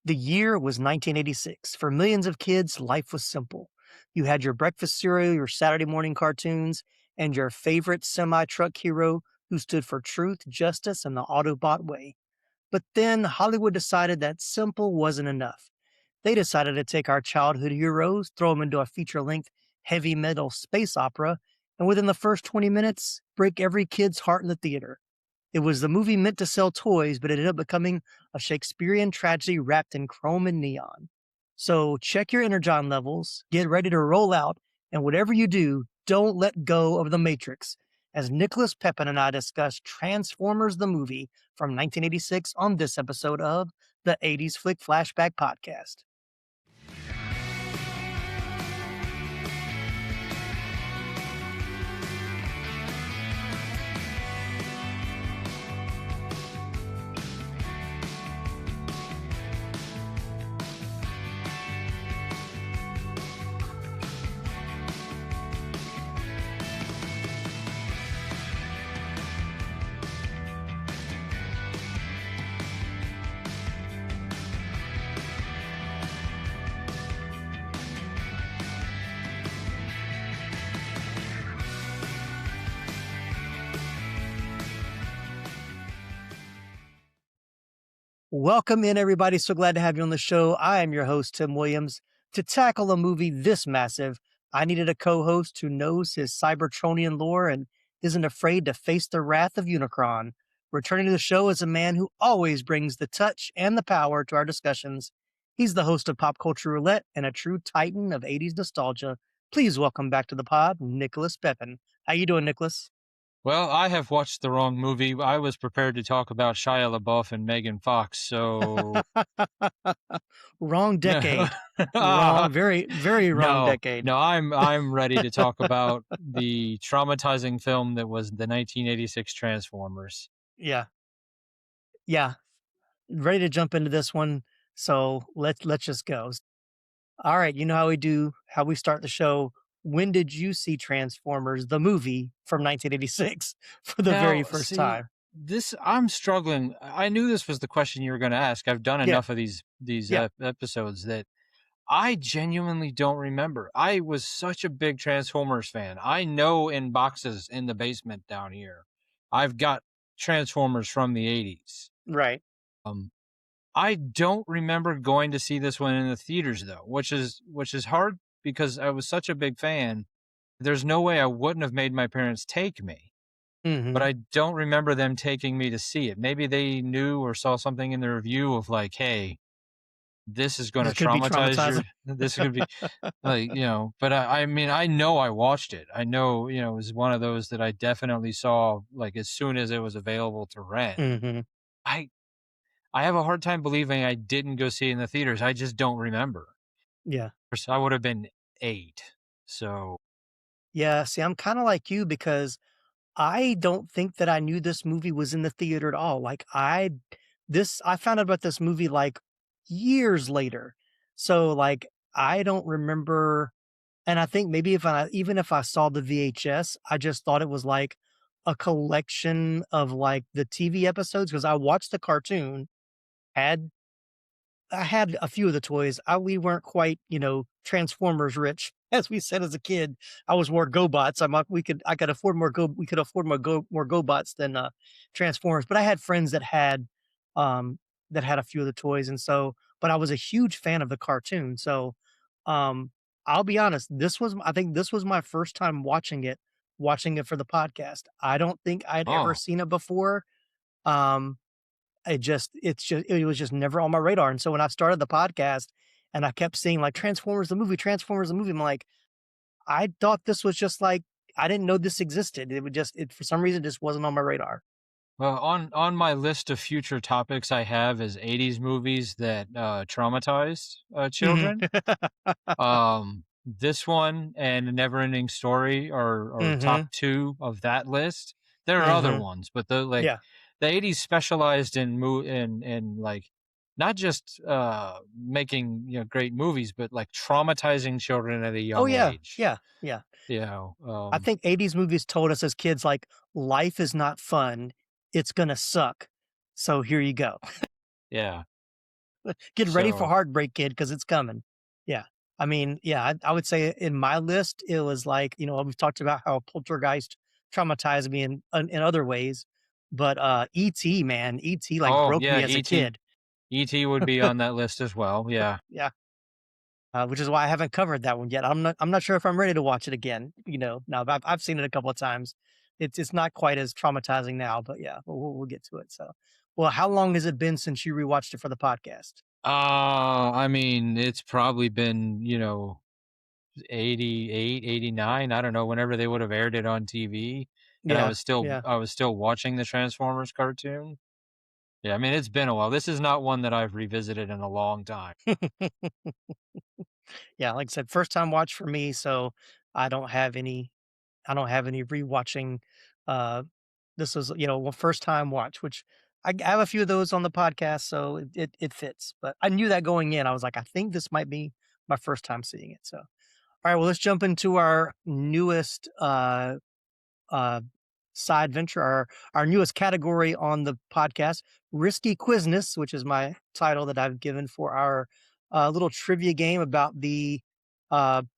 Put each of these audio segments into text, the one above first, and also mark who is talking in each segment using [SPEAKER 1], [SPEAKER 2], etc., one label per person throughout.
[SPEAKER 1] The year was 1986. For millions of kids, life was simple. You had your breakfast cereal, your Saturday morning cartoons, and your favorite semi truck hero who stood for truth, justice, and the Autobot way. But then Hollywood decided that simple wasn't enough. They decided to take our childhood heroes, throw them into a feature length heavy metal space opera, and within the first 20 minutes, break every kid's heart in the theater. It was the movie meant to sell toys, but it ended up becoming a Shakespearean tragedy wrapped in chrome and neon. So check your energon levels, get ready to roll out, and whatever you do, don't let go of the Matrix. As Nicholas Pepin and I discuss Transformers the movie from 1986 on this episode of the 80s Flick Flashback Podcast. Welcome in, everybody. So glad to have you on the show. I am your host, Tim Williams. To tackle a movie this massive, I needed a co-host who knows his Cybertronian lore and isn't afraid to face the wrath of Unicron. Returning to the show is a man who always brings the touch and the power to our discussions. He's the host of Pop Culture Roulette and a true titan of 80s nostalgia. Please welcome back to the pod, Nicholas Pepin. How you doing, Nicholas?
[SPEAKER 2] Well, I have watched the wrong movie. I was prepared to talk about Shia LaBeouf and Megan Fox, so
[SPEAKER 1] Wrong decade. Wrong, very, very wrong decade.
[SPEAKER 2] No, I'm ready to talk about the traumatizing film that was the 1986 Transformers.
[SPEAKER 1] Yeah. Ready to jump into this one. So let's just go. All right, you know how we do, how we start the show. When did you see Transformers, the movie from 1986 for the very first time?
[SPEAKER 2] I'm struggling. I knew this was the question you were going to ask. I've done enough of these episodes that I genuinely don't remember. I was such a big Transformers fan. I know in boxes in the basement down here, I've got Transformers from the 80s.
[SPEAKER 1] Right.
[SPEAKER 2] I don't remember going to see this one in the theaters though, which is hard because I was such a big fan. There's no way I wouldn't have made my parents take me.
[SPEAKER 1] Mm-hmm.
[SPEAKER 2] But I don't remember them taking me to see it. Maybe they knew or saw something in the review of like, hey, this is going to traumatize you. This could be like, but I mean, I know I watched it. I know, it was one of those that I definitely saw like as soon as it was available to rent.
[SPEAKER 1] Mm-hmm.
[SPEAKER 2] I have a hard time believing I didn't go see it in the theaters. I just don't remember.
[SPEAKER 1] Yeah.
[SPEAKER 2] I would have been 8. So.
[SPEAKER 1] Yeah. See, I'm kind of like you because I don't think that I knew this movie was in the theater at all. Like I found out about this movie like years later. So like I don't remember, and I think maybe even if I saw the VHS, I just thought it was like a collection of like the TV episodes because I watched the cartoon, I had a few of the toys. We weren't quite, Transformers rich, as we said as a kid. I was more GoBots. I could afford we could afford more GoBots than Transformers. But I had friends that had a few of the toys, and so. But I was a huge fan of the cartoon. So, I'll be honest. I think this was my first time watching it for the podcast. I don't think I'd ever seen it before. It was just never on my radar. And so when I started the podcast and I kept seeing like Transformers the movie, I'm like, I thought this was just like, I didn't know this existed. It for some reason just wasn't on my radar.
[SPEAKER 2] Well, on my list of future topics I have is 80s movies that traumatized children. This one and Neverending Story are top 2 of that list. There are other ones, but the 80s specialized in like not just making great movies, but like traumatizing children at a young age.
[SPEAKER 1] Yeah. I think 80s movies told us as kids like life is not fun, it's gonna suck. So here you go.
[SPEAKER 2] Yeah.
[SPEAKER 1] Get ready for
[SPEAKER 2] So,
[SPEAKER 1] Heartbreak Kid because it's coming. Yeah. I mean, yeah, I would say in my list, it was like, we've talked about how Poltergeist traumatized me in other ways, but E.T., man, E.T. like
[SPEAKER 2] oh
[SPEAKER 1] broke
[SPEAKER 2] yeah,
[SPEAKER 1] me as a kid.
[SPEAKER 2] ET would be on that list as well. Yeah.
[SPEAKER 1] Yeah. Which is why I haven't covered that one yet. I'm not sure if I'm ready to watch it again. Now I've seen it a couple of times. It's not quite as traumatizing now, but yeah, we'll get to it. So, well, how long has it been since you rewatched it for the podcast?
[SPEAKER 2] I mean, it's probably been, 88, 89. I don't know, whenever they would have aired it on TV, and
[SPEAKER 1] Yeah, yeah.
[SPEAKER 2] I was still watching the Transformers cartoon. Yeah, I mean, it's been a while. This is not one that I've revisited in a long time.
[SPEAKER 1] Yeah, like I said, first time watch for me, so I don't have any I don't have any rewatching. Uh, this was, first time watch, which I have a few of those on the podcast, so it fits. But I knew that going in. I was like, I think this might be my first time seeing it. So, all right, well, let's jump into our newest uh, side venture, our newest category on the podcast, Risky Quizness, which is my title that I've given for our little trivia game about the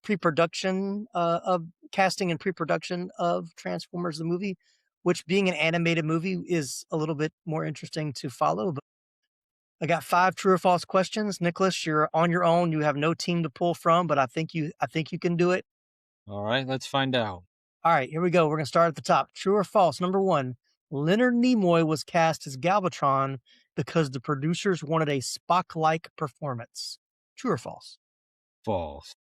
[SPEAKER 1] pre-production of casting and pre-production of Transformers the movie, which being an animated movie is a little bit more interesting to follow. But I got 5 true or false questions. Nicholas, you're on your own. You have no team to pull from, but I think you can do it.
[SPEAKER 2] All right, let's find out.
[SPEAKER 1] All right, here we go. We're going to start at the top. True or false? Number one, Leonard Nimoy was cast as Galvatron because the producers wanted a Spock like performance. True or false?
[SPEAKER 2] False.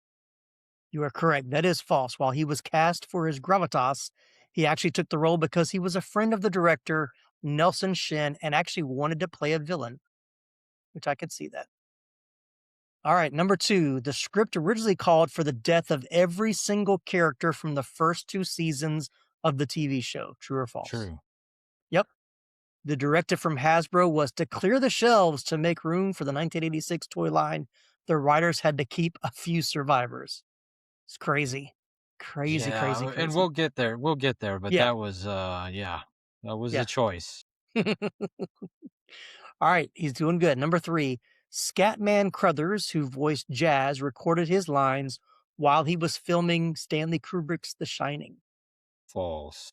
[SPEAKER 1] You are correct. That is false. While he was cast for his gravitas, he actually took the role because he was a friend of the director, Nelson Shin, and actually wanted to play a villain, which I could see that. All right, number two, the script originally called for the death of every single character from the first 2 seasons of the TV show. True or false?
[SPEAKER 2] True.
[SPEAKER 1] Yep. The directive from Hasbro was to clear the shelves to make room for the 1986 toy line. The writers had to keep a few survivors. It's crazy. Crazy, crazy,
[SPEAKER 2] Yeah, and
[SPEAKER 1] crazy.
[SPEAKER 2] we'll get there. We'll get there, but
[SPEAKER 1] Yeah,
[SPEAKER 2] that was yeah, that was a
[SPEAKER 1] yeah.
[SPEAKER 2] choice.
[SPEAKER 1] All right, he's doing good. Number three, Scatman Crothers, who voiced Jazz, recorded his lines while he was filming Stanley Kubrick's The Shining.
[SPEAKER 2] False.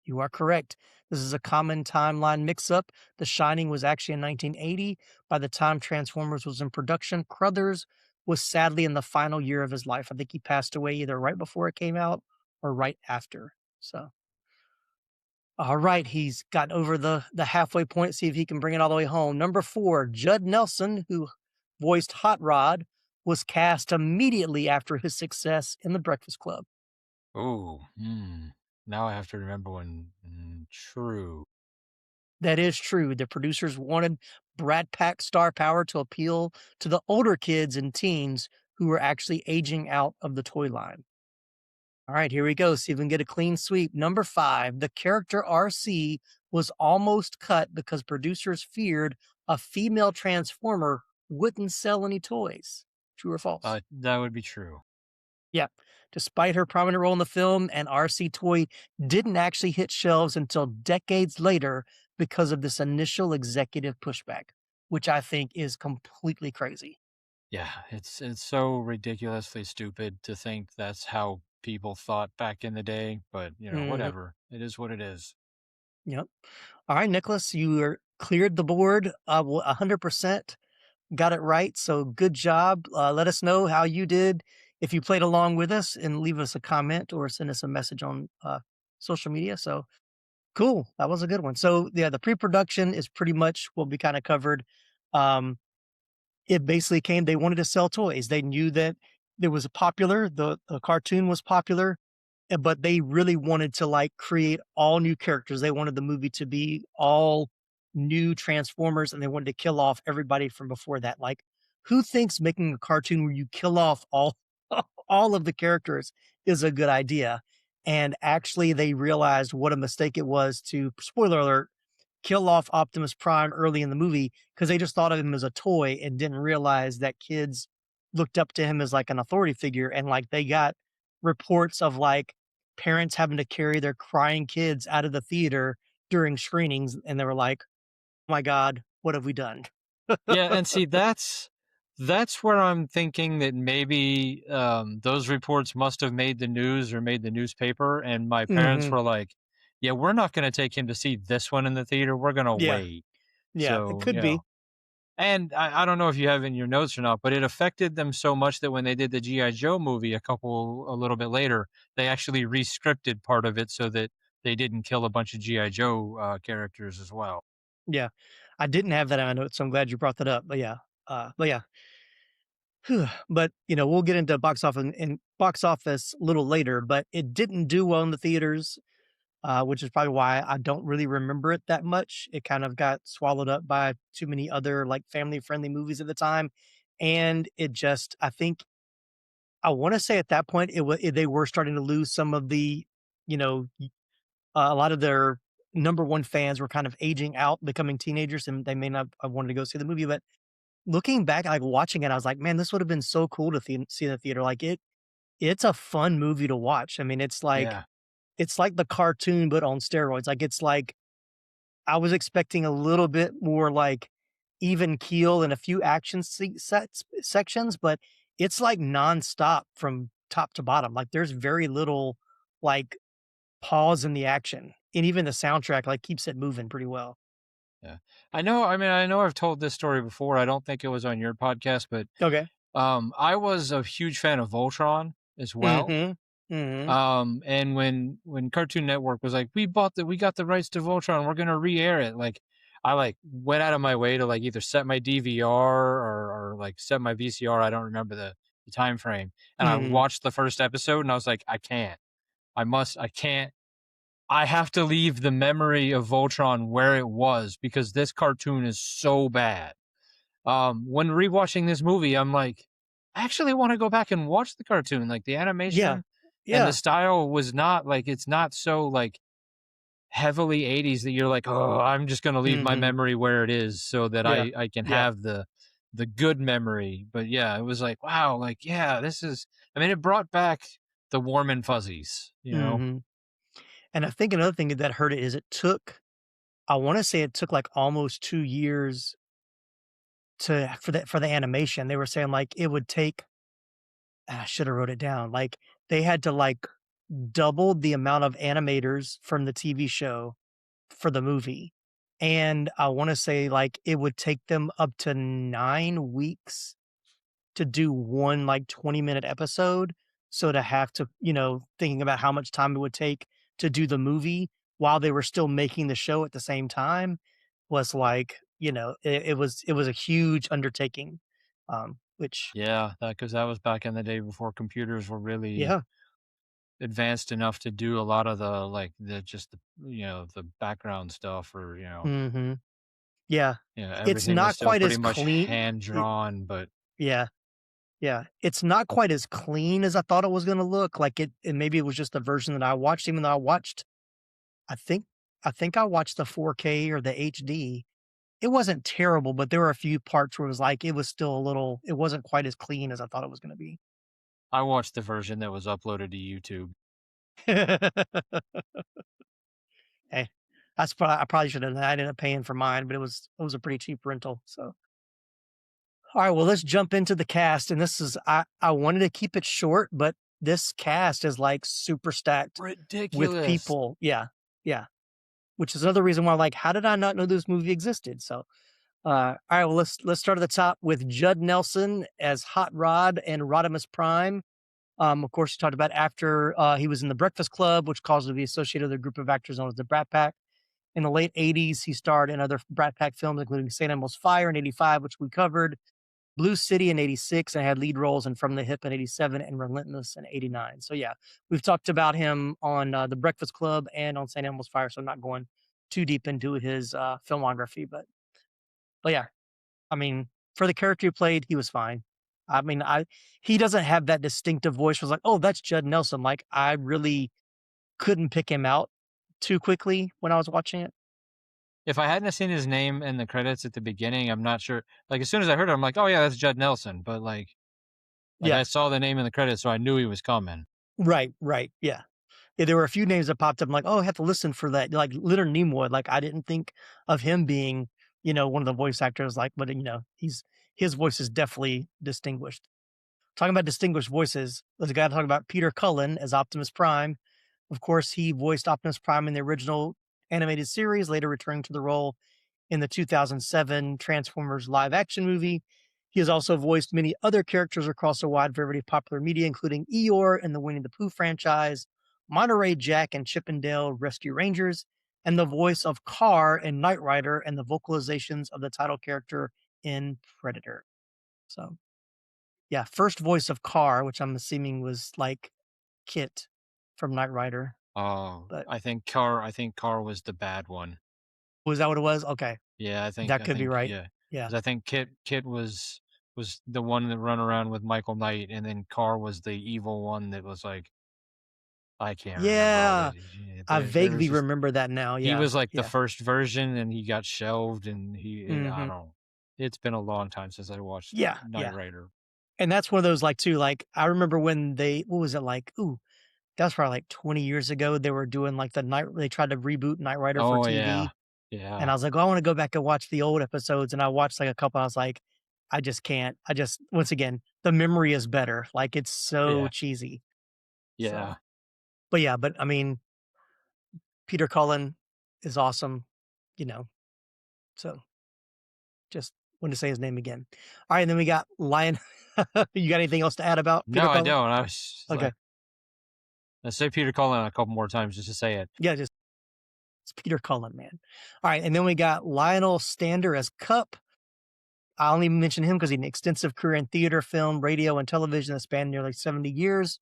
[SPEAKER 1] You are correct. This is a common timeline mix up. The Shining was actually in 1980. By the time Transformers was in production, Crothers was sadly in the final year of his life. I think he passed away either right before it came out or right after. So, all right, he's got over the halfway point. See if he can bring it all the way home. Number four, Judd Nelson, who voiced Hot Rod, was cast immediately after his success in The Breakfast Club.
[SPEAKER 2] Oh, now I have to remember when. True.
[SPEAKER 1] That is true. The producers wanted Brat Pack star power to appeal to the older kids and teens who were actually aging out of the toy line. All right, here we go. See if we can get a clean sweep. Number five, the character RC was almost cut because producers feared a female Transformer wouldn't sell any toys. True or false?
[SPEAKER 2] That would be true.
[SPEAKER 1] Yeah. Despite her prominent role in the film, an RC toy didn't actually hit shelves until decades later because of this initial executive pushback, which I think is completely crazy.
[SPEAKER 2] Yeah, it's so ridiculously stupid to think that's how people thought back in the day, but
[SPEAKER 1] Mhm.
[SPEAKER 2] whatever. It is what it is.
[SPEAKER 1] Yep. All right, Nicholas, you are cleared the board 100%. Got it right. So good job. Let us know how you did if you played along with us and leave us a comment or send us a message on social media. So cool. That was a good one. So yeah, the pre-production is pretty much what we kind of covered. Um, it basically came, they wanted to sell toys. They knew that there was a popular, the cartoon was popular, but they really wanted to like create all new characters. They wanted the movie to be all new Transformers and they wanted to kill off everybody from before that. Like, who thinks making a cartoon where you kill off all all of the characters is a good idea? And actually they realized what a mistake it was to, spoiler alert, kill off Optimus Prime early in the movie because they just thought of him as a toy and didn't realize that kids looked up to him as like an authority figure. And like they got reports of like parents having to carry their crying kids out of the theater during screenings. And they were like, oh my God, what have we done?
[SPEAKER 2] Yeah, and see, that's where I'm thinking that maybe those reports must have made the news or made the newspaper, and my parents
[SPEAKER 1] Hmm.
[SPEAKER 2] were like, "Yeah, we're not going to take him to see this one in the theater. We're going to
[SPEAKER 1] Yeah,
[SPEAKER 2] wait."
[SPEAKER 1] yeah, it
[SPEAKER 2] So,
[SPEAKER 1] could be.
[SPEAKER 2] and I don't know if you have in your notes or not, but it affected them so much that when they did the GI Joe movie a little bit later, they actually re-scripted part of it so that they didn't kill a bunch of GI Joe characters as well.
[SPEAKER 1] Yeah, I didn't have that on my notes, so I'm glad you brought that up. But yeah, but we'll get into box office a little later. But it didn't do well in the theaters, which is probably why I don't really remember it that much. It kind of got swallowed up by too many other like family friendly movies at the time, and it just I think I want to say at that point they were starting to lose some of the you know a lot of their number one fans were kind of aging out, becoming teenagers, and they may not have wanted to go see the movie. But looking back, like watching it, I was like, man, this would have been so cool to see in the theater. Like it's a fun movie to watch. I mean,
[SPEAKER 2] Yeah.
[SPEAKER 1] it's like the cartoon, but on steroids. Like it's like I was expecting a little bit more like even keel and a few action sections, but it's like nonstop from top to bottom. Like there's very little like pause in the action, and even the soundtrack like keeps it moving pretty well.
[SPEAKER 2] Yeah. I know I've told this story before. I don't think it was on your podcast, but
[SPEAKER 1] Okay.
[SPEAKER 2] I was a huge fan of Voltron as well.
[SPEAKER 1] Mm-hmm. Mm-hmm.
[SPEAKER 2] And when Cartoon Network was like, we got the rights to Voltron, we're gonna re-air it. Like, I like went out of my way to like either set my DVR or like set my VCR. I don't remember the time frame. And I
[SPEAKER 1] Mm-hmm.
[SPEAKER 2] watched the first episode and I was like, I can't. I have to leave the memory of Voltron where it was because this cartoon is so bad. When rewatching this movie, I'm like, I actually want to go back and watch the cartoon. Like the
[SPEAKER 1] Yeah.
[SPEAKER 2] animation and the
[SPEAKER 1] Yeah.
[SPEAKER 2] style was not like it's not so like heavily 80s that you're like, oh, I'm just gonna leave my
[SPEAKER 1] Mm-hmm.
[SPEAKER 2] memory where it is so that
[SPEAKER 1] Yeah.
[SPEAKER 2] I can
[SPEAKER 1] Yeah.
[SPEAKER 2] have the good memory. But yeah, it was like, wow, like yeah, this is I mean, it brought back the warm and fuzzies.
[SPEAKER 1] Mm-hmm. And I think another thing that hurt it is I want to say it took like almost 2 years for the animation. They were saying like it would take I should have wrote it down. Like they had to like double the amount of animators from the TV show for the movie. And I want to say like it would take them up to 9 weeks to do one like 20-minute episode. So to have to, thinking about how much time it would take to do the movie while they were still making the show at the same time was like, it was a huge undertaking. Which
[SPEAKER 2] Yeah, because that was back in the day before computers were really
[SPEAKER 1] yeah.
[SPEAKER 2] advanced enough to do a lot of the background stuff or
[SPEAKER 1] Hmm. Yeah. It's
[SPEAKER 2] everything was
[SPEAKER 1] not
[SPEAKER 2] still
[SPEAKER 1] quite
[SPEAKER 2] pretty
[SPEAKER 1] as
[SPEAKER 2] much
[SPEAKER 1] clean.
[SPEAKER 2] hand drawn. But
[SPEAKER 1] Yeah. Yeah, it's not quite as clean as I thought it was gonna look, like, and maybe it was just the version that I watched, even though I think I think I watched the 4K or the HD. It wasn't terrible, but there were a few parts where it was like, it wasn't quite as clean as I thought it was gonna be.
[SPEAKER 2] I watched the version that was uploaded to YouTube.
[SPEAKER 1] Hey, I probably should have I ended up paying for mine, but it was a pretty cheap rental, so. Alright, well, let's jump into the cast, and this is I wanted to keep it short, but this cast is, like, super stacked with
[SPEAKER 2] Ridiculous.
[SPEAKER 1] people. Yeah, yeah, which is another reason why, like, how did I not know this movie existed? So, alright, well, let's start at the top with Judd Nelson as Hot Rod and Rodimus Prime. Of course, you talked about after, he was in The Breakfast Club, which caused him to be associated with a group of actors known as the Brat Pack. In the late '80s, he starred in other Brat Pack films, including St. Elmo's Fire in '85, which we covered, Blue City in '86, and had lead roles in From the Hip in '87 and Relentless in '89. So yeah, we've talked about him on The Breakfast Club and on St. Elmo's Fire, so I'm not going too deep into his filmography, but yeah, I mean, for the character he played, he was fine. I mean, I he doesn't have that distinctive voice. Was like, oh, that's Judd Nelson. Like, I really couldn't pick him out too quickly when I was watching it.
[SPEAKER 2] If I hadn't have seen his name in the credits at the beginning, I'm not sure. Like as soon as I heard it, I'm like, oh yeah, that's Judd Nelson. But like
[SPEAKER 1] Yeah,
[SPEAKER 2] I saw the name in the credits, so I knew he was coming.
[SPEAKER 1] right, right, yeah. Yeah, there were a few names that popped up. I'm like, oh, I have to listen for that. Like Leonard Nimoy. Like I didn't think of him being, one of the voice actors, like, but his voice is definitely distinguished. Talking about distinguished voices, there's a guy talking about Peter Cullen as Optimus Prime. Of course, he voiced Optimus Prime in the original animated series, later returning to the role in the 2007 Transformers live action movie. He has also voiced many other characters across a wide variety of popular media, including Eeyore in the Winnie the Pooh franchise, Monterey Jack and Chippendale Rescue Rangers, and the voice of Carr in Knight Rider and the vocalizations of the title character in Predator. So, yeah, first voice of Carr, which I'm assuming was like Kit from Knight Rider.
[SPEAKER 2] Oh,
[SPEAKER 1] But
[SPEAKER 2] I think Carr was the bad one.
[SPEAKER 1] was that what it was? Okay.
[SPEAKER 2] Yeah,
[SPEAKER 1] That could be right.
[SPEAKER 2] yeah,
[SPEAKER 1] Yeah.
[SPEAKER 2] because I think Kit was the one that run around with Michael Knight, and then Carr was the evil one that was like, I can't remember all
[SPEAKER 1] Yeah.
[SPEAKER 2] the yeah,
[SPEAKER 1] I
[SPEAKER 2] there was
[SPEAKER 1] vaguely
[SPEAKER 2] just
[SPEAKER 1] remember that now.
[SPEAKER 2] he
[SPEAKER 1] Yeah.
[SPEAKER 2] was like the
[SPEAKER 1] Yeah.
[SPEAKER 2] first version, and he got shelved, and I
[SPEAKER 1] Mhm.
[SPEAKER 2] don't know. It's been a long time since I watched
[SPEAKER 1] Yeah.
[SPEAKER 2] Knight
[SPEAKER 1] Yeah.
[SPEAKER 2] Rider.
[SPEAKER 1] And that's one of those, like, too, like, I remember when what was it like? Ooh, that was probably like 20 years ago. They were doing like they tried to reboot Knight Rider for
[SPEAKER 2] Oh, yeah.
[SPEAKER 1] TV. And
[SPEAKER 2] Yeah.
[SPEAKER 1] I was like, oh, I want to go back and watch the old episodes. And I watched like a couple. I was like, I just can't. Once again, the memory is better. Like it's so
[SPEAKER 2] Yeah.
[SPEAKER 1] cheesy. So,
[SPEAKER 2] Yeah.
[SPEAKER 1] but yeah, but I mean, Peter Cullen is awesome, you know. So just wanted to say his name again. All right. And then we got Lion. You got anything else to add about Peter
[SPEAKER 2] No, I
[SPEAKER 1] Cullen?
[SPEAKER 2] don't. I was just
[SPEAKER 1] Okay.
[SPEAKER 2] like, let's say Peter Cullen a couple more times just to say it.
[SPEAKER 1] Yeah. It's Peter Cullen, man. All right. And then we got Lionel Stander as Cup. I only mention him because he had an extensive career in theater, film, radio, and television that spanned nearly 70 years.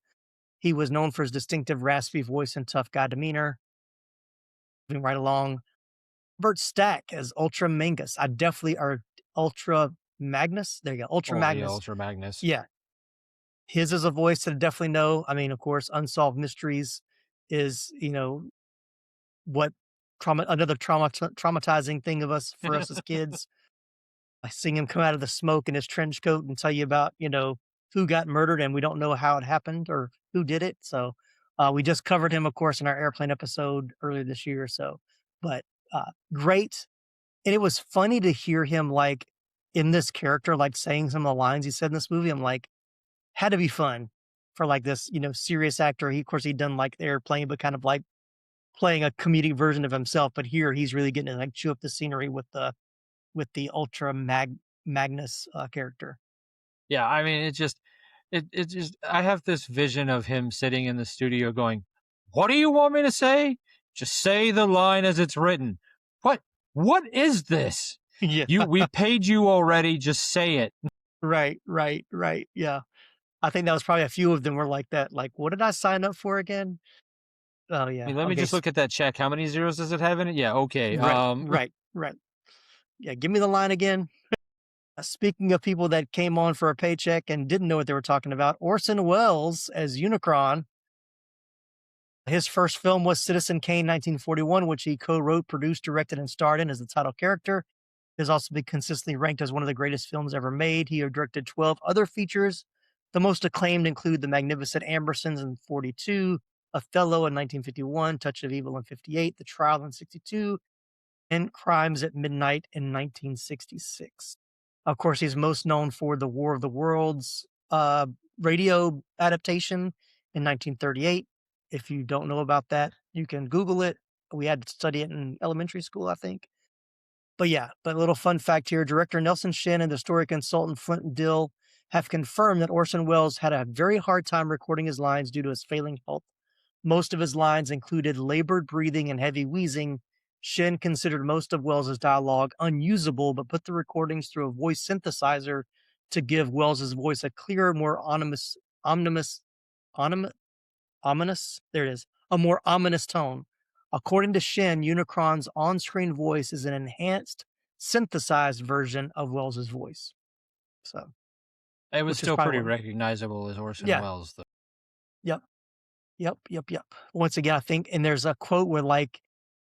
[SPEAKER 1] He was known for his distinctive raspy voice and tough guy demeanor. Moving right along, Bert Stack as Ultra Magnus. I definitely are Ultra Magnus. There you go, Ultra
[SPEAKER 2] Oh, yeah,
[SPEAKER 1] Magnus.
[SPEAKER 2] Ultra Magnus.
[SPEAKER 1] Yeah, his is a voice that I definitely know. I mean, of course, Unsolved Mysteries is what traumatizing thing of us for us as kids. I seen him come out of the smoke in his trench coat and tell you about, who got murdered, and we don't know how it happened or who did it. So we just covered him, of course, in our airplane episode earlier this year. So, but great. And it was funny to hear him like in this character, like saying some of the lines he said in this movie. I'm like, had to be fun for like this, serious actor. Of course, he'd done like the airplane, but kind of like playing a comedic version of himself. But here he's really getting to like chew up the scenery with the Magnus character.
[SPEAKER 2] Yeah, I mean, it just I have this vision of him sitting in the studio going, "What do you want me to say? Just say the line as it's written." What? What is this?
[SPEAKER 1] Yeah.
[SPEAKER 2] We paid you already. Just say it.
[SPEAKER 1] Right, right, right. Yeah. I think that was probably a few of them were like that. Like, what did I sign up for again? Oh
[SPEAKER 2] I
[SPEAKER 1] yeah.
[SPEAKER 2] mean, let me
[SPEAKER 1] Okay.
[SPEAKER 2] just look at that check. How many zeros does it have in it? Yeah, okay.
[SPEAKER 1] Right, right, right. Yeah. Give me the line again. Speaking of people that came on for a paycheck and didn't know what they were talking about, Orson Welles as Unicron. His first film was Citizen Kane, 1941, which he co-wrote, produced, directed, and starred in as the title character. It has also been consistently ranked as one of the greatest films ever made. He directed 12 other features. The most acclaimed include The Magnificent Ambersons in 42, Othello in 1951, Touch of Evil in 58, The Trial in 62, and Crimes at Midnight in 1966. Of course, he's most known for the War of the Worlds radio adaptation in 1938. If you don't know about that, you can Google it. We had to study it in elementary school, I think. But yeah, but a little fun fact here, director Nelson Shin and the story consultant Flint Dill have confirmed that Orson Welles had a very hard time recording his lines due to his failing health. Most of his lines included labored breathing and heavy wheezing. Shin considered most of Welles's dialogue unusable, but put the recordings through a voice synthesizer to give Welles's voice a clearer, more ominous, ominous, ominous, there it is, a more ominous tone. According to Shin, Unicron's on-screen voice is an enhanced, synthesized version of Welles's voice. So,
[SPEAKER 2] it was
[SPEAKER 1] which is
[SPEAKER 2] still
[SPEAKER 1] probably
[SPEAKER 2] pretty
[SPEAKER 1] what,
[SPEAKER 2] recognizable as Orson
[SPEAKER 1] yeah,
[SPEAKER 2] Welles, though.
[SPEAKER 1] yep, yep. Once again, I think, and there's a quote where like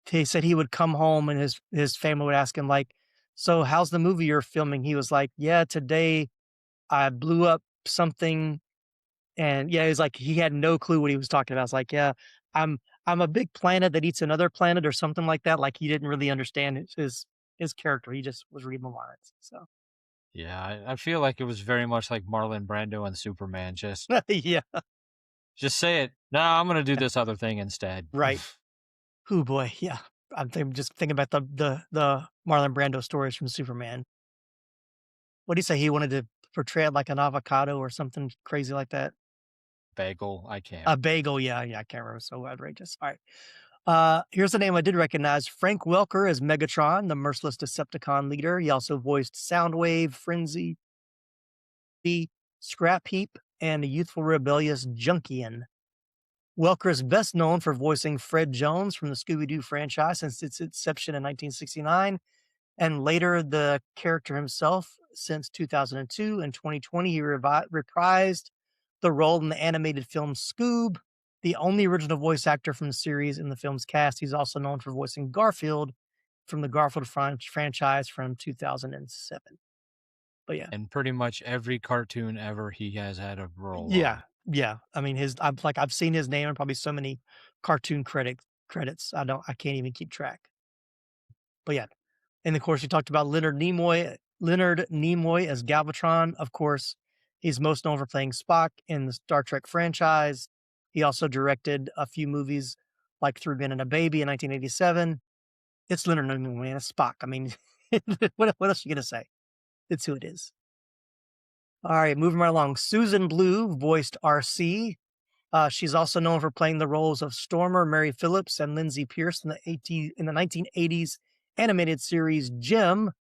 [SPEAKER 1] he said he would come home and his family would ask him like, "So how's the movie you're filming?" He was like, "Yeah, today I blew up something." And yeah, it was like he had no clue what he was talking about. It's like, "Yeah, I'm I'm a big planet that eats another planet," or something like that. Like he didn't really understand his his character. He just was reading the lines. So
[SPEAKER 2] Yeah, I feel like it was very much like Marlon Brando and Superman.
[SPEAKER 1] yeah,
[SPEAKER 2] Just say it. No, I'm gonna do this other thing instead.
[SPEAKER 1] right. Oh boy, yeah. Just thinking about the Marlon Brando stories from Superman. What do you say? He wanted to portray it like an avocado or something crazy like that.
[SPEAKER 2] Bagel, I
[SPEAKER 1] A
[SPEAKER 2] can't.
[SPEAKER 1] bagel, yeah, yeah. I can't remember. So outrageous. All right. Here's a name I did recognize: Frank Welker as Megatron, the merciless Decepticon leader. He also voiced Soundwave, Frenzy, Scrap Heap, and a youthful rebellious Junkion. Welker is best known for voicing Fred Jones from the Scooby-Doo franchise since its inception in 1969, and later the character himself since 2002. In 2020, he reprised the role in the animated film Scoob, the only original voice actor from the series in the film's cast. He's also known for voicing Garfield from the Garfield franchise from 2007. But yeah,
[SPEAKER 2] And pretty much every cartoon ever he has had a role
[SPEAKER 1] yeah,
[SPEAKER 2] on.
[SPEAKER 1] yeah. I mean, I've seen his name in probably so many cartoon credits. I can't even keep track. But yeah, and of course, you talked about Leonard Nimoy as Galvatron. Of course, he's most known for playing Spock in the Star Trek franchise. He also directed a few movies like Three Men and a Baby in 1987. It's Leonard Nimoy, man. It's Spock. I mean, what else are you going to say? It's who it is. All right, moving right along. Susan Blue voiced RC. She's also known for playing the roles of Stormer, Mary Phillips, and Lindsay Pierce in the 1980s animated series Jim.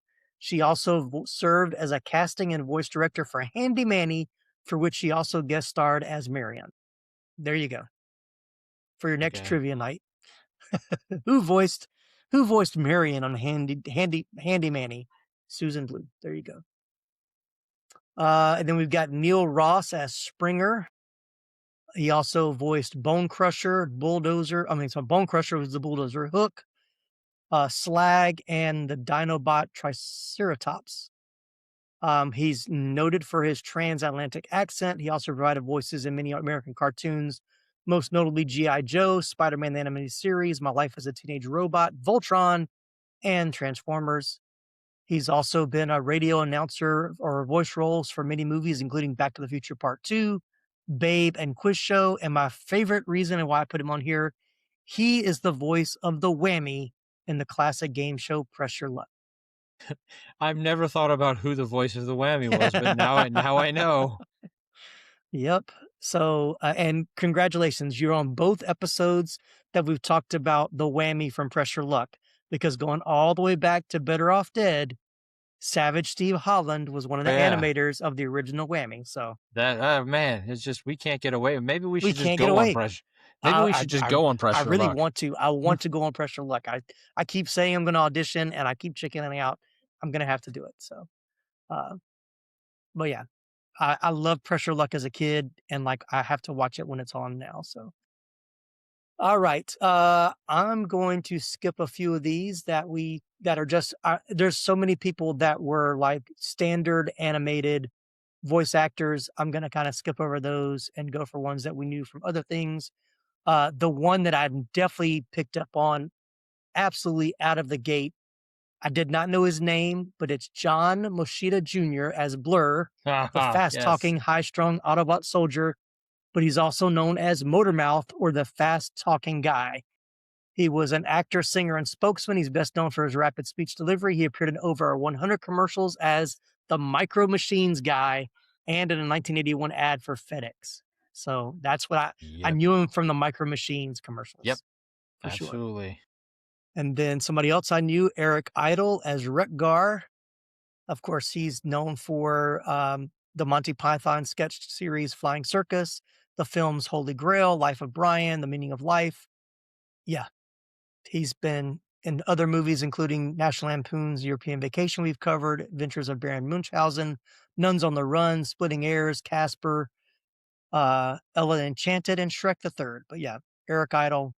[SPEAKER 1] She also served as a casting and voice director for Handy Manny, for which she also guest starred as Marion. There you go. For your next
[SPEAKER 2] Okay.
[SPEAKER 1] trivia night. who voiced who voiced Marion on Handy Manny? Susan Blue. There you go. And then we've got Neil Ross as Springer. He also voiced Bone Crusher, Bulldozer. I mean, so Bone Crusher was the Bulldozer, Hook, Slag, and the Dinobot Triceratops. He's noted for his transatlantic accent. He also provided voices in many American cartoons, most notably G.I. Joe, Spider-Man the Animated Series, My Life as a Teenage Robot, Voltron, and Transformers. He's also been a radio announcer or voice roles for many movies, including Back to the Future Part 2, Babe, and Quiz Show. And my favorite reason and why I put him on here, he is the voice of the Whammy in the classic game show Press Your Luck.
[SPEAKER 2] I've never thought about who the voice of the Whammy was, but now I know.
[SPEAKER 1] Yep. So, and congratulations, you're on both episodes that we've talked about the Whammy from Press Your Luck, because going all the way back to Better Off Dead, Savage Steve Holland was one of the
[SPEAKER 2] Yeah.
[SPEAKER 1] animators of the original Whammy. So
[SPEAKER 2] That man, it's just we can't get away. Maybe we
[SPEAKER 1] we
[SPEAKER 2] should just
[SPEAKER 1] can't get
[SPEAKER 2] go on
[SPEAKER 1] away.
[SPEAKER 2] pressure. Maybe we should just go on
[SPEAKER 1] I
[SPEAKER 2] pressure
[SPEAKER 1] really
[SPEAKER 2] luck.
[SPEAKER 1] want to. I want to go on Pressure Luck. I keep saying I'm going to audition, and I keep chickening out. I'm going to have to do it. So, uh, but yeah, I love Pressure Luck as a kid, and like I have to watch it when it's on now. So, all right, I'm going to skip a few of these that are just. There's so many people that were like standard animated voice actors. I'm going to kind of skip over those and go for ones that we knew from other things. The one that I definitely picked up on absolutely out of the gate, I did not know his name, but it's John Moshida Jr. as Blur, the fast
[SPEAKER 2] Yes.
[SPEAKER 1] talking, high strung Autobot soldier, but he's also known as Motormouth or the fast talking guy. He was an actor, singer, and spokesman. He's best known for his rapid speech delivery. He appeared in over 100 commercials as the Micro Machines guy and in a 1981 ad for FedEx. So that's what I
[SPEAKER 2] Yep.
[SPEAKER 1] knew him from the Micro Machines
[SPEAKER 2] Yep.
[SPEAKER 1] commercials for sure.
[SPEAKER 2] Absolutely.
[SPEAKER 1] And then somebody else I knew, Eric Idle as Rutgar. Of course, he's known for the Monty Python sketch series Flying Circus, the films Holy Grail, Life of Brian, The Meaning of Life. Yeah, he's been in other movies, including National Lampoon's European Vacation we've covered, Adventures of Baron Munchausen, Nuns on the Run, Splitting Heirs, Casper, Ella Enchanted, and Shrek the Third. But yeah, Eric Idle,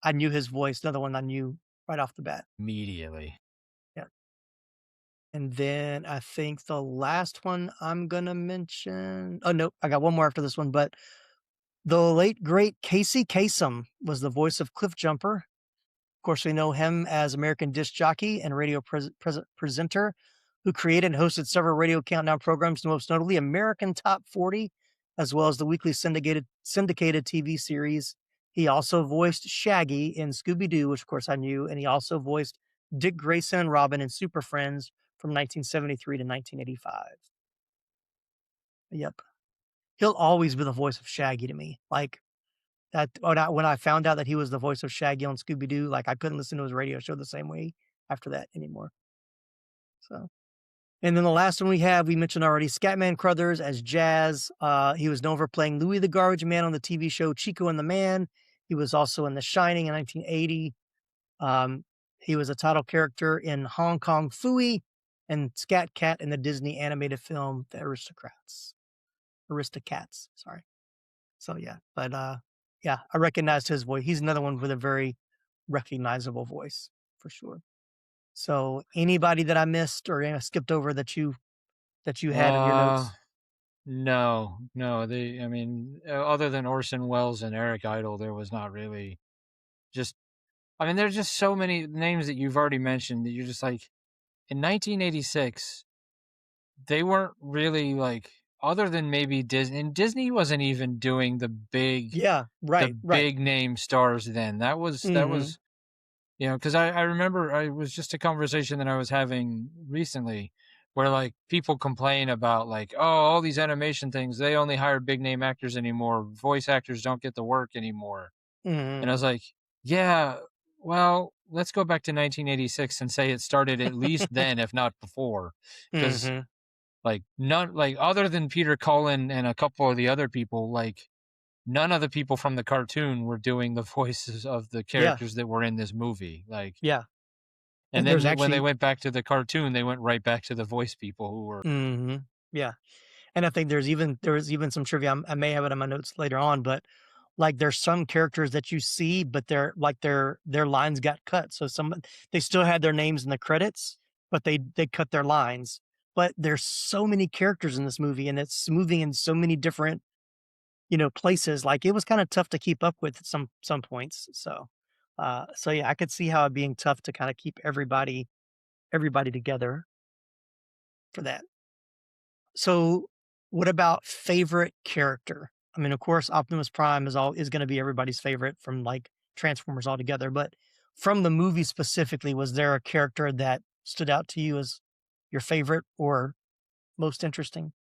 [SPEAKER 1] I knew his voice, another one I knew right off the bat.
[SPEAKER 2] Immediately.
[SPEAKER 1] Yeah. And then I think the last one I'm gonna mention. Oh no, I got one more after this one. But the late great Casey Kasem was the voice of Cliff Jumper. course, we know him as American disc jockey and radio presenter who created and hosted several radio countdown programs, most notably American Top 40, as well as the weekly syndicated TV series. He also voiced Shaggy in Scooby-Doo, which of course I knew, and he also voiced Dick Grayson and Robin in Super Friends from 1973 to 1985. Yep. He'll always be the voice of Shaggy to me. Like that when I found out that he was the voice of Shaggy on Scooby-Doo, like I couldn't listen to his radio show the same way after that anymore. So, and then the last one we mentioned already, Scatman Crothers as Jazz. He was known for playing Louis the Garbage Man on the TV show Chico and the Man. He was also in The Shining in 1980. He was a title character in Hong Kong Phooey and Scat Cat in the Disney animated film The Aristocats, sorry. So yeah, but yeah, I recognized his voice. He's another one with a very recognizable voice for sure. So anybody that I missed or skipped over that you had in your notes?
[SPEAKER 2] No. Other than Orson Welles and Eric Idle, there was not really there's just so many names that you've already mentioned that you're just like, in 1986, they weren't really like, other than maybe Disney, and Disney wasn't even doing the big, big name stars then. That was, because I remember it was just a conversation that I was having recently where like people complain about like, oh, all these animation things, they only hire big name actors anymore. Voice actors don't get the work anymore. And I was like, yeah, well, let's go back to 1986 and say it started at least then, if not before. Because like other than Peter Cullen and a couple of the other people, like none of the people from the cartoon were doing the voices of the characters that were in this movie. Like, and then when they went back to the cartoon, they went right back to the voice people who were.
[SPEAKER 1] Yeah. And I think there was even some trivia. I may have it in my notes later on, but like there's some characters that you see, but their lines got cut. So they still had their names in the credits, but they cut their lines. But there's so many characters in this movie, and it's moving in so many different, places. Like it was kind of tough to keep up with at some points. So, yeah, I could see how it being tough to kind of keep everybody together for that. So, what about favorite character? I mean, of course, Optimus Prime is going to be everybody's favorite from like Transformers altogether. But from the movie specifically, was there a character that stood out to you as your favorite or most interesting?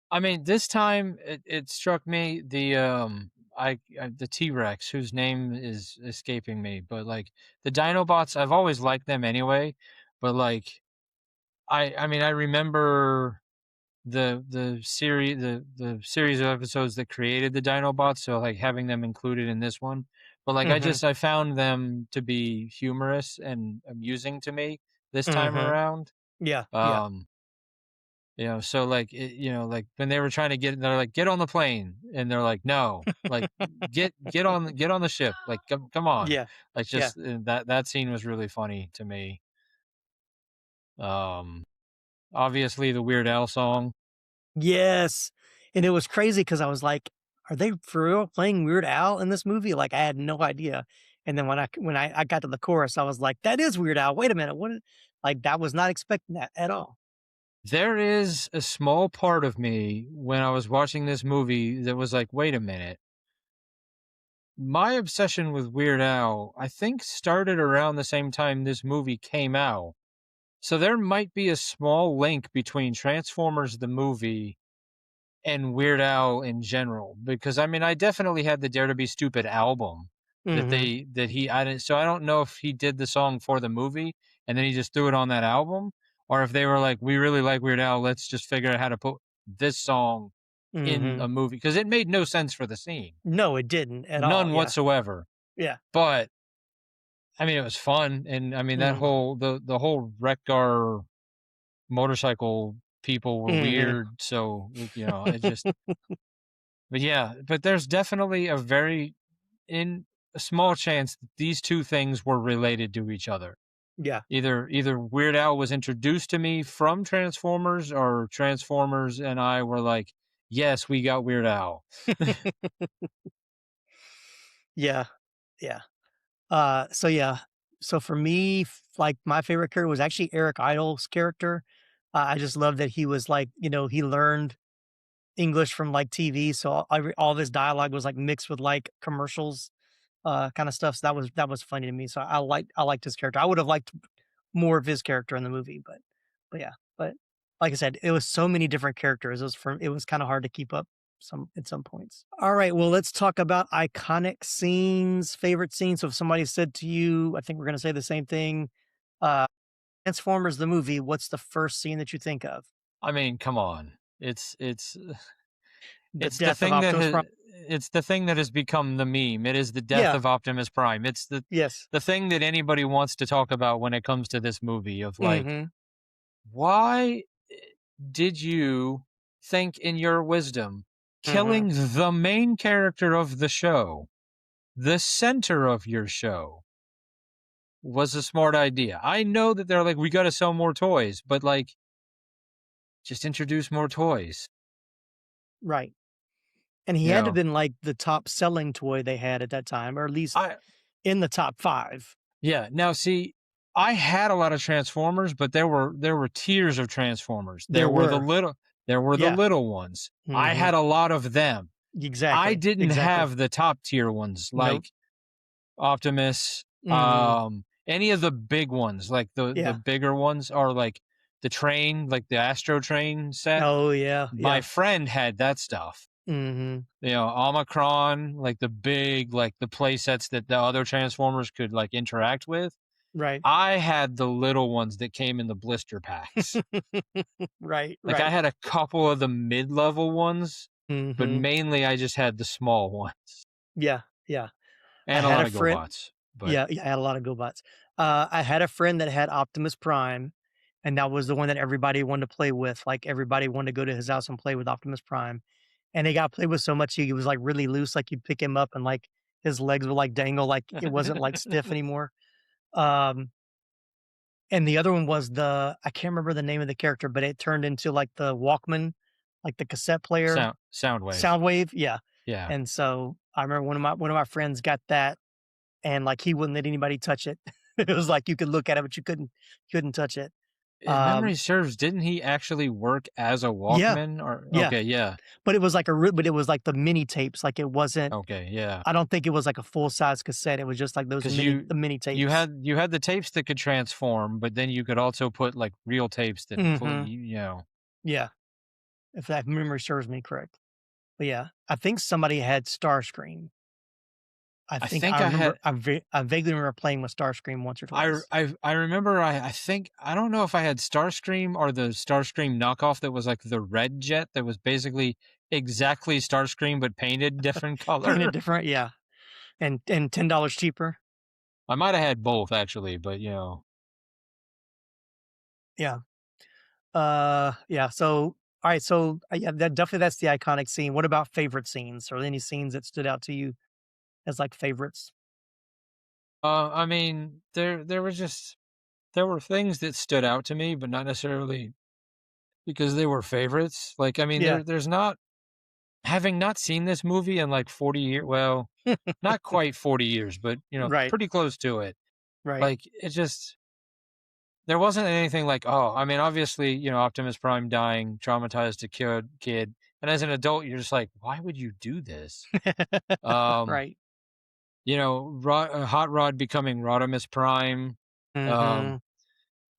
[SPEAKER 2] I mean, this time it struck me the T-Rex, whose name is escaping me, but like the Dinobots, I've always liked them anyway. But like, I mean, I remember the series of episodes that created the Dinobots, so like having them included in this one. But like I found them to be humorous and amusing to me this time around.
[SPEAKER 1] Yeah.
[SPEAKER 2] So like like when they were trying to they're like, get on the plane, and they're like, no, like get on the ship, like come on.
[SPEAKER 1] Yeah.
[SPEAKER 2] Like just that scene was really funny to me. Obviously the Weird Al song.
[SPEAKER 1] Yes. And it was crazy because I was like, are they for real playing Weird Al in this movie? Like I had no idea. And then when I got to the chorus, I was like, that is Weird Al. Wait a minute. Like that was not expecting that at all.
[SPEAKER 2] There is a small part of me when I was watching this movie that was like, wait a minute. My obsession with Weird Al, I think, started around the same time this movie came out. So there might be a small link between Transformers the movie and Weird Al in general, because I mean, I definitely had the Dare to Be Stupid album so I don't know if he did the song for the movie and then he just threw it on that album, or if they were like, we really like Weird Al, let's just figure out how to put this song in a movie, because it made no sense for the scene.
[SPEAKER 1] No, it didn't at all.
[SPEAKER 2] None whatsoever.
[SPEAKER 1] Yeah.
[SPEAKER 2] But I mean, it was fun, and I mean that whole the whole Wreck-Gar motorcycle people were weird, so it just. But yeah, but there's definitely a small chance that these two things were related to each other.
[SPEAKER 1] Yeah.
[SPEAKER 2] Either Weird Al was introduced to me from Transformers, or Transformers and I were like, yes, we got Weird Al.
[SPEAKER 1] Yeah. So yeah, So for me, like my favorite character was actually Eric Idle's character. I just love that he was like, he learned English from like TV, so all of his dialogue was like mixed with like commercials, kind of stuff. So that was funny to me. So I liked his character. I would have liked more of his character in the movie, but yeah. But like I said, it was so many different characters. It was kind of hard to keep up at some points. All right, well, let's talk about iconic scenes, favorite scenes. So if somebody said to you, I think we're gonna say the same thing. Uh Transformers the movie, what's the first scene that you think of?
[SPEAKER 2] I mean, come on.
[SPEAKER 1] The
[SPEAKER 2] It's the
[SPEAKER 1] death of
[SPEAKER 2] thing that
[SPEAKER 1] Optimus Prime.
[SPEAKER 2] it's the thing that has become the meme. It is the death
[SPEAKER 1] Yeah,
[SPEAKER 2] of Optimus Prime. It's
[SPEAKER 1] yes.
[SPEAKER 2] the thing that anybody wants to talk about when it comes to this movie of like,
[SPEAKER 1] Mhm.
[SPEAKER 2] why did you think in your wisdom
[SPEAKER 1] Mhm.
[SPEAKER 2] killing the main character of the show, the center of your show, was a smart idea? I know that they're like, we got to sell more toys, but like, just introduce more toys.
[SPEAKER 1] Right. And he
[SPEAKER 2] You
[SPEAKER 1] had to have
[SPEAKER 2] know,
[SPEAKER 1] been like the top selling toy they had at that time, or at least
[SPEAKER 2] I
[SPEAKER 1] in the top 5.
[SPEAKER 2] Yeah. Now, see, I had a lot of Transformers, but there were tiers of Transformers.
[SPEAKER 1] There were.
[SPEAKER 2] There were the
[SPEAKER 1] Yeah.
[SPEAKER 2] little ones. I
[SPEAKER 1] Mhm.
[SPEAKER 2] had a lot of them. I
[SPEAKER 1] Exactly.
[SPEAKER 2] didn't
[SPEAKER 1] Exactly.
[SPEAKER 2] have the top tier ones
[SPEAKER 1] Nope.
[SPEAKER 2] like Optimus,
[SPEAKER 1] Mhm.
[SPEAKER 2] any of the big ones, like the
[SPEAKER 1] Yeah.
[SPEAKER 2] bigger ones are like the train, like the Astro Train set.
[SPEAKER 1] Oh, yeah.
[SPEAKER 2] My
[SPEAKER 1] Yeah.
[SPEAKER 2] friend had that stuff.
[SPEAKER 1] Mhm.
[SPEAKER 2] Omicron, like the big, like the play sets that the other Transformers could like interact with.
[SPEAKER 1] Right.
[SPEAKER 2] I had the little ones that came in the blister packs.
[SPEAKER 1] Right,
[SPEAKER 2] Like I
[SPEAKER 1] right.
[SPEAKER 2] had a couple of the mid-level ones, but
[SPEAKER 1] Mhm.
[SPEAKER 2] mainly I just had the small ones
[SPEAKER 1] Yeah, yeah. I
[SPEAKER 2] and a
[SPEAKER 1] had
[SPEAKER 2] lot
[SPEAKER 1] a
[SPEAKER 2] of
[SPEAKER 1] friend.
[SPEAKER 2] GoBots. But
[SPEAKER 1] Yeah, yeah, I had a lot of GoBots. I had a friend that had Optimus Prime, and that was the one that everybody wanted to play with. Like, everybody wanted to go to his house and play with Optimus Prime, and he got played with so much, he was, like, really loose, like, you'd pick him up and, like, his legs would, like, dangle, like, it wasn't, like, stiff anymore. Um, and the other one was I can't remember the name of the character, but it turned into, like, the Walkman, like, the cassette player,
[SPEAKER 2] Soundwave.
[SPEAKER 1] Soundwave, yeah,
[SPEAKER 2] Yeah.
[SPEAKER 1] and so, I remember one of my friends got that, and, like, he wouldn't let anybody touch it. It was like you could look at it, but you couldn't touch it.
[SPEAKER 2] If
[SPEAKER 1] Um,
[SPEAKER 2] memory serves, didn't he actually work as a
[SPEAKER 1] yeah,
[SPEAKER 2] Walkman or
[SPEAKER 1] yeah,
[SPEAKER 2] okay, yeah.
[SPEAKER 1] but it was like the mini tapes, like, it wasn't.
[SPEAKER 2] Okay, yeah.
[SPEAKER 1] I don't think it was like a full-size cassette, it was just like those
[SPEAKER 2] Cuz you
[SPEAKER 1] the mini
[SPEAKER 2] you
[SPEAKER 1] tapes.
[SPEAKER 2] had you had the tapes that could transform, but then you could also put like real tapes that fully,
[SPEAKER 1] Mhm,
[SPEAKER 2] you know.
[SPEAKER 1] yeah, if that memory serves me correct. But yeah, I think somebody had Starscream. I
[SPEAKER 2] I
[SPEAKER 1] think
[SPEAKER 2] think
[SPEAKER 1] I
[SPEAKER 2] I had
[SPEAKER 1] remember I vaguely remember playing with Starscream once or
[SPEAKER 2] I
[SPEAKER 1] twice.
[SPEAKER 2] I remember I think I don't know if I had Starscream or the Starscream knockoff that was like the red jet that was basically exactly Starscream but painted different
[SPEAKER 1] Painted
[SPEAKER 2] color.
[SPEAKER 1] different, yeah, and $10 cheaper.
[SPEAKER 2] I might have had both actually, but
[SPEAKER 1] Yeah. Yeah, so alright, so, yeah, that's the iconic scene. What about favorite scenes or any scenes that stood out to you as, like, favorites?
[SPEAKER 2] I mean, there were things that stood out to me, but not necessarily because they were favorites. Like, I mean,
[SPEAKER 1] Yeah.
[SPEAKER 2] there's not having not seen this movie in like 40 years, well, not quite 40 years, but
[SPEAKER 1] Right,
[SPEAKER 2] pretty close to it.
[SPEAKER 1] right.
[SPEAKER 2] Like, it just there wasn't anything like, oh, I mean, obviously, Optimus Prime dying, traumatized a kid, and as an adult, you're just like, why would you do this? Um,
[SPEAKER 1] Right.
[SPEAKER 2] Hot Rod becoming Rodimus Prime, um,
[SPEAKER 1] Mhm.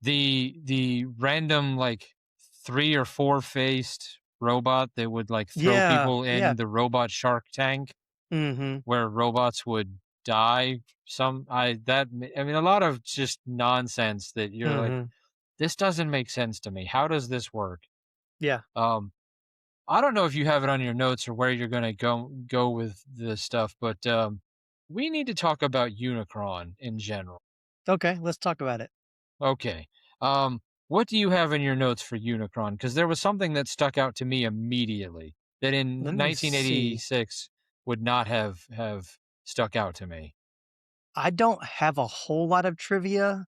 [SPEAKER 2] the random like 3 or 4 faced robot that would like throw
[SPEAKER 1] Yeah,
[SPEAKER 2] people
[SPEAKER 1] yeah.
[SPEAKER 2] in the robot Shark Tank,
[SPEAKER 1] Mhm.
[SPEAKER 2] where robots would die. I mean, a lot of just nonsense that you're like,
[SPEAKER 1] Mhm.
[SPEAKER 2] this doesn't make sense to me. How does this work?
[SPEAKER 1] Yeah.
[SPEAKER 2] Um, I don't know if you have it on your notes or where you're gonna go with this stuff, but we need to talk about Unicron in general.
[SPEAKER 1] Okay, let's talk about it.
[SPEAKER 2] Okay. What do you have in your notes for Unicron? Because there was something that stuck out to me immediately that
[SPEAKER 1] Let
[SPEAKER 2] in
[SPEAKER 1] me see.
[SPEAKER 2] 1986 would not have stuck out to me.
[SPEAKER 1] I don't have a whole lot of trivia,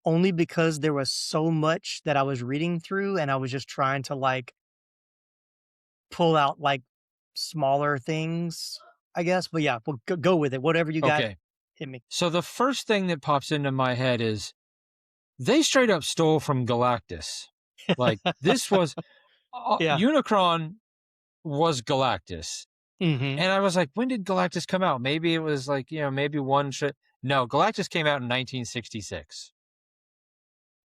[SPEAKER 1] only because there was so much that I was reading through, and I was just trying to, like, pull out, like, smaller things, I guess, but yeah, well, go with it. Whatever you got.
[SPEAKER 2] Okay.
[SPEAKER 1] Hit me.
[SPEAKER 2] So the first thing that pops into my head is they straight up stole from Galactus. Like this was
[SPEAKER 1] Yeah.
[SPEAKER 2] Unicron was Galactus.
[SPEAKER 1] Mm-hmm.
[SPEAKER 2] And I was like, when did Galactus come out? Maybe it was like, maybe one should. No, Galactus came out in 1966.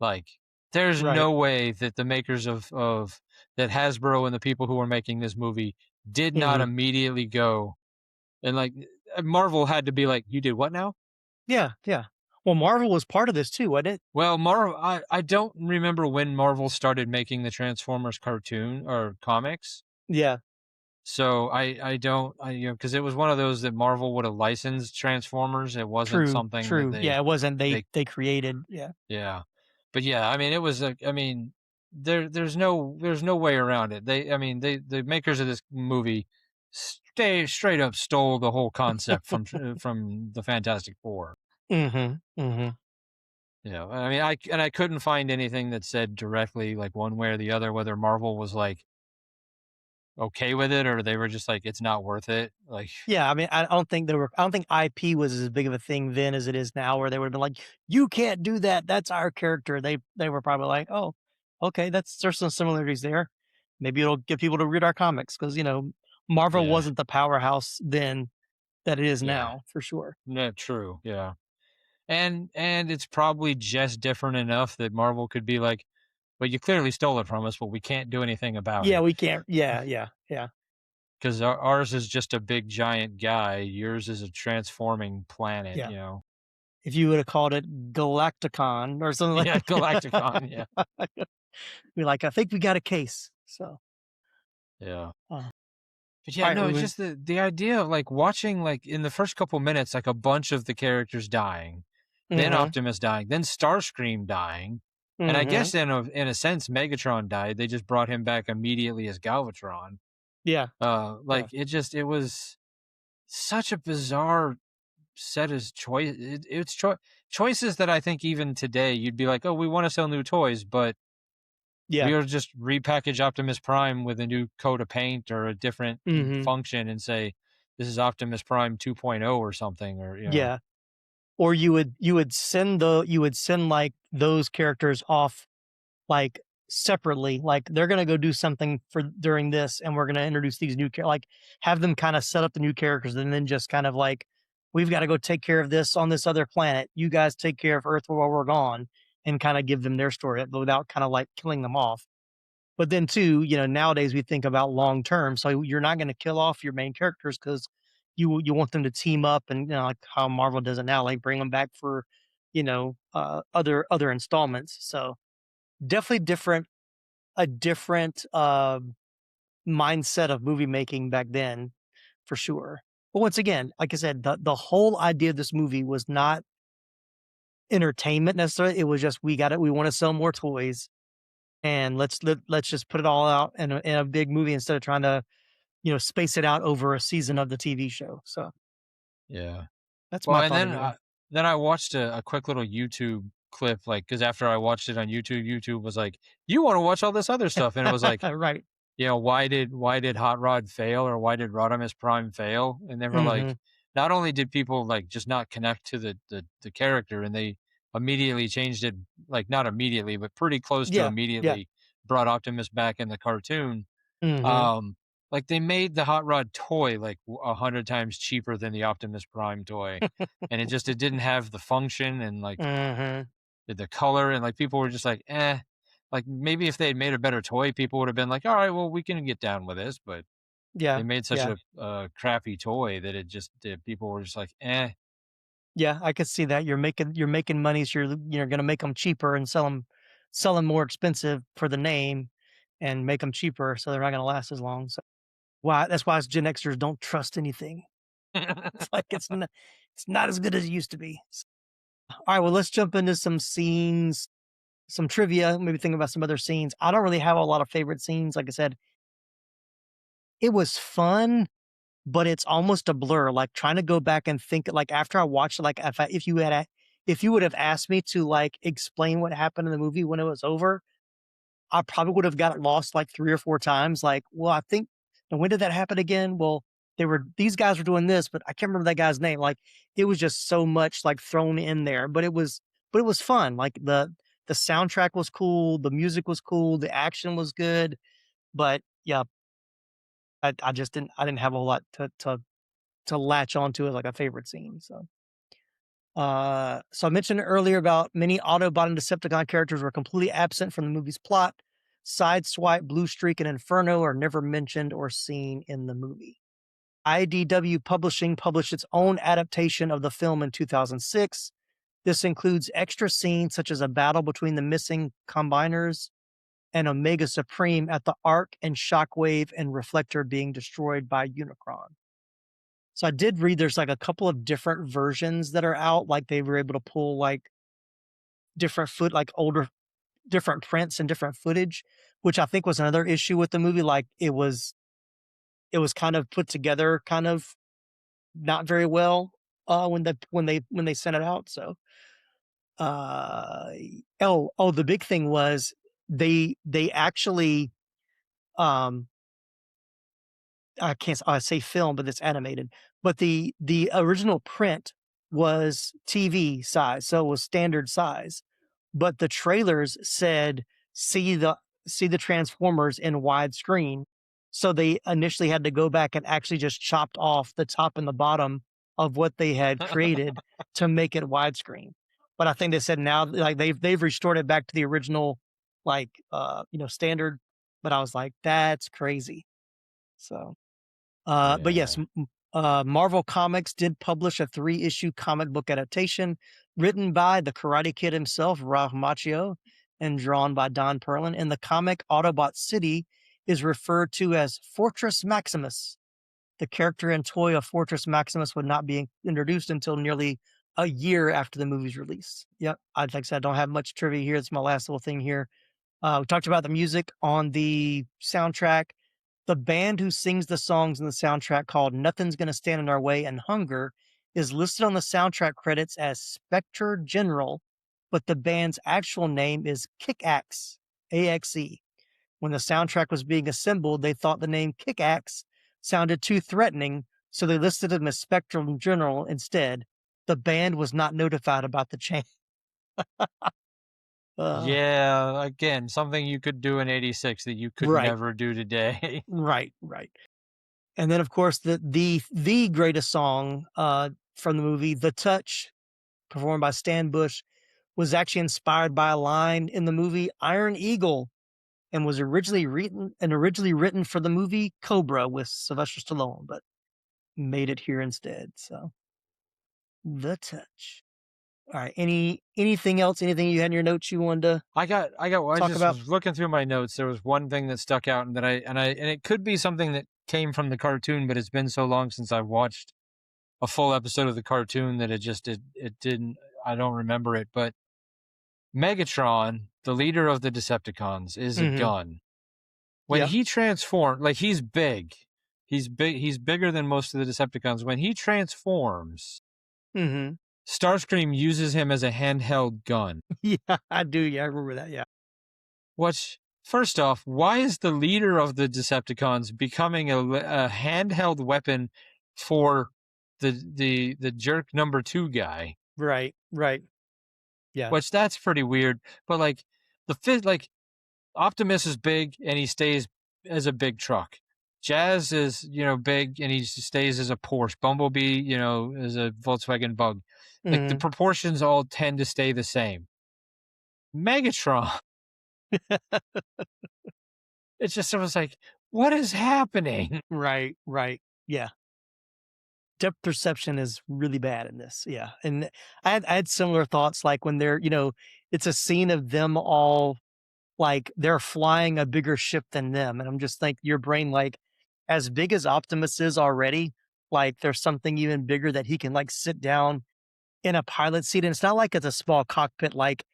[SPEAKER 2] Like, there's
[SPEAKER 1] Right.
[SPEAKER 2] no way that the makers of that Hasbro and the people who were making this movie did not
[SPEAKER 1] Mm-hmm.
[SPEAKER 2] immediately go and like Marvel had to be like, you did what now?
[SPEAKER 1] Yeah. Yeah. Well, Marvel was part of this too, wasn't it?
[SPEAKER 2] Well, Marvel, I don't remember when Marvel started making the Transformers cartoon or comics.
[SPEAKER 1] Yeah.
[SPEAKER 2] So I don't, because it was one of those that Marvel would have licensed Transformers. It wasn't
[SPEAKER 1] True.
[SPEAKER 2] something that
[SPEAKER 1] True. Yeah. It wasn't
[SPEAKER 2] they,
[SPEAKER 1] they created. Yeah.
[SPEAKER 2] yeah. But yeah, I mean, it was there's no way around it. The makers of this movie straight up stole the whole concept from the Fantastic Four.
[SPEAKER 1] Mm-hmm. Mm-hmm.
[SPEAKER 2] I mean, I couldn't find anything that said directly like one way or the other whether Marvel was like okay with it or they were just like it's not worth it. Like,
[SPEAKER 1] Yeah, I mean, I don't think IP was as big of a thing then as it is now, where they would have been like, "You can't do that. That's our character." They were probably like, "Oh, okay, there's some similarities there. Maybe it'll get people to read our comics because Marvel
[SPEAKER 2] yeah,
[SPEAKER 1] wasn't the powerhouse then that it is
[SPEAKER 2] yeah,
[SPEAKER 1] now for sure."
[SPEAKER 2] yeah, true, yeah, and it's probably just different enough that Marvel could be like, "Well, you clearly stole it from us, but we can't do anything about
[SPEAKER 1] Yeah,
[SPEAKER 2] it."
[SPEAKER 1] we can't. Yeah, yeah, yeah,
[SPEAKER 2] Because ours is just a big giant guy. Yours is a transforming planet,
[SPEAKER 1] yeah. If you would have called it Galacticon or something
[SPEAKER 2] Yeah,
[SPEAKER 1] like
[SPEAKER 2] Galacticon. Yeah,
[SPEAKER 1] be like, "I think we got a case." So,
[SPEAKER 2] yeah.
[SPEAKER 1] uh,
[SPEAKER 2] But
[SPEAKER 1] all
[SPEAKER 2] yeah,
[SPEAKER 1] right,
[SPEAKER 2] no,
[SPEAKER 1] we
[SPEAKER 2] it's
[SPEAKER 1] were,
[SPEAKER 2] just the idea of like watching like in the first couple minutes, like a bunch of the characters dying, then
[SPEAKER 1] mm-hmm,
[SPEAKER 2] Optimus dying, then Starscream dying, and I
[SPEAKER 1] mm-hmm,
[SPEAKER 2] guess in a sense Megatron died. They just brought him back immediately as Galvatron.
[SPEAKER 1] yeah, yeah.
[SPEAKER 2] Like it was such a bizarre set as choice. Choices that I think even today you'd be like, oh, we want to sell new toys, but
[SPEAKER 1] Yeah.
[SPEAKER 2] we'll just repackage Optimus Prime with a new coat of paint or a different
[SPEAKER 1] Mhm.
[SPEAKER 2] function and say this is Optimus Prime 2.0 or something, or
[SPEAKER 1] Yeah. Or you would send, like, those characters off, like, separately, like, they're gonna go do something for during this, and we're gonna introduce these like, have them kinda set up the new characters and then just kind of like, "We've gotta go take care of this on this other planet. You guys take care of Earth while we're gone," and kinda give them their story without kinda, like, killing them off. But then too, nowadays we think about long term, so you're not gonna kill off your main characters because you want them to team up and, like how Marvel does it now, like bring them back for, other installments. So definitely a different mindset of movie making back then for sure. But once again, like I said, the whole idea of this movie was not entertainment necessarily. It was just we want to sell more toys and let's just put it all out in a big movie instead of trying to space it out over a season of the TV show. So
[SPEAKER 2] yeah.
[SPEAKER 1] that's
[SPEAKER 2] Well,
[SPEAKER 1] my
[SPEAKER 2] and
[SPEAKER 1] thought anyway.
[SPEAKER 2] then I watched a quick little YouTube clip, like because after I watched it on YouTube, YouTube was like, "You want to watch all this other stuff?" And it was like,
[SPEAKER 1] Right.
[SPEAKER 2] why did Hot Rod fail or why did Rodimus Prime fail? And they were
[SPEAKER 1] Hmm.
[SPEAKER 2] like, not only did people like just not connect to the character, and they immediately changed it, like not immediately, but pretty close to
[SPEAKER 1] Yeah. Yeah.
[SPEAKER 2] immediately brought Optimus back in the cartoon.
[SPEAKER 1] Hmm.
[SPEAKER 2] Um, like they made the Hot Rod toy like 100 times cheaper than the Optimus Prime toy, and it didn't have the function and like
[SPEAKER 1] Hmm.
[SPEAKER 2] the color, and like people were just like, eh. Like maybe if they had made a better toy, people would have been like, all right, well we can get down with this, but
[SPEAKER 1] Yeah.
[SPEAKER 2] they made such
[SPEAKER 1] Yeah.
[SPEAKER 2] a crappy toy that it just people were just like, eh.
[SPEAKER 1] Yeah. I could see that you're making money, so you're gonna make them cheaper and sell them more expensive for the name, and make them cheaper so they're not gonna last as long. So why that's why us Gen Xers don't trust anything. It's like it's not as good as it used to be. All right, well, let's jump into some scenes, some trivia, maybe think about some other scenes. I don't really have a lot of favorite scenes. Like I said, it was fun, but it's almost a blur. Like trying to go back and think, like after I watched it, like if you would have asked me to like explain what happened in the movie when it was over, I probably would have got lost like 3 or 4 times. Like, well, I think, and when did that happen again? Well, these guys were doing this, but I can't remember that guy's name. Like it was just so much like thrown in there, but it was fun. Like the soundtrack was cool, the music was cool, the action was good, but yeah, I just didn't have a whole lot to latch onto as like a favorite scene. So I mentioned earlier about many Autobot and Decepticon characters were completely absent from the movie's plot. Sideswipe, Blue Streak, and Inferno are never mentioned or seen in the movie. IDW Publishing published its own adaptation of the film in 2006. This includes extra scenes such as a battle between the missing Combiners and Omega Supreme at the Arc and Shockwave and Reflector being destroyed by Unicron. So I did read there's like a couple of different versions that are out. Like they were able to pull like like older, different prints and different footage, which I think was another issue with the movie. Like it was kind of put together, kind of not very well when they sent it out. So uh the big thing was they actually um I say film, but it's animated. But the original print was TV size, so it was standard size. But the trailers said see the see the Transformers in widescreen. So they initially had to go back and actually just chopped off the top and the bottom of what they had created to make it widescreen. But I think they said now like they've restored it back to the original like standard. But I was like, that's crazy. So but yes,
[SPEAKER 2] Yeah.
[SPEAKER 1] Marvel Comics did publish a 3-issue comic book adaptation written by the Karate Kid himself, Ralph Macchio, and drawn by Don Perlin. In the comic, Autobot City is referred to as Fortress Maximus. The character and toy of Fortress Maximus would not be introduced until nearly a year after the movie's release. Yep, like I said, I don't have much trivia here. It's my last little thing here. We talked about the music on the soundtrack. The band who sings the songs in the soundtrack called Nothing's Gonna Stand in Our Way and Hunger is listed on the soundtrack credits as Spectre General, but the band's actual name is Kickaxe, AXE. When the soundtrack was being assembled, they thought the name Kickaxe sounded too threatening, so they listed him as Spectrum General instead. The band was not notified about the change. uh,
[SPEAKER 2] Yeah, again, something you could do in '86 that you could
[SPEAKER 1] right,
[SPEAKER 2] never do today.
[SPEAKER 1] right. And then, of course, the greatest song from the movie, "The Touch," performed by Stan Bush, was actually inspired by a line in the movie Iron Eagle, and was originally written for the movie Cobra with Sylvester Stallone, but made it here instead. So, "The Touch." All right. Anything else? Anything you had in your notes you wanted to
[SPEAKER 2] I
[SPEAKER 1] talk
[SPEAKER 2] just
[SPEAKER 1] about?
[SPEAKER 2] was looking through my notes. There was one thing that stuck out and and it could be something that came from the cartoon, but it's been so long since I watched a full episode of the cartoon that it didn't, I don't remember it, but Megatron, the leader of the Decepticons, is a
[SPEAKER 1] Mm-hmm.
[SPEAKER 2] gun. When
[SPEAKER 1] Yep.
[SPEAKER 2] he transforms, like he's big. He's bigger than most of the Decepticons. When he transforms,
[SPEAKER 1] Mm-hmm.
[SPEAKER 2] Starscream uses him as a handheld gun.
[SPEAKER 1] Yeah, I do. Yeah, I remember that. Yeah.
[SPEAKER 2] Which, first off, why is the leader of the Decepticons becoming a handheld weapon for the jerk number 2 guy?
[SPEAKER 1] Right. Right. Yeah.
[SPEAKER 2] Which that's pretty weird. But like like Optimus is big and he stays as a big truck. Jazz is, big and he stays as a Porsche. Bumblebee, is a Volkswagen Bug. Like the
[SPEAKER 1] Mm-hmm.
[SPEAKER 2] proportions all tend to stay the same. Megatron, it's just almost like, what is happening?
[SPEAKER 1] Right. Right. Yeah. Depth perception is really bad in this. Yeah. And I had similar thoughts like when it's a scene of them all like they're flying a bigger ship than them. And I'm just like your brain, like as big as Optimus is already, like there's something even bigger that he can like sit down in a pilot seat. And it's not like it's a small cockpit, like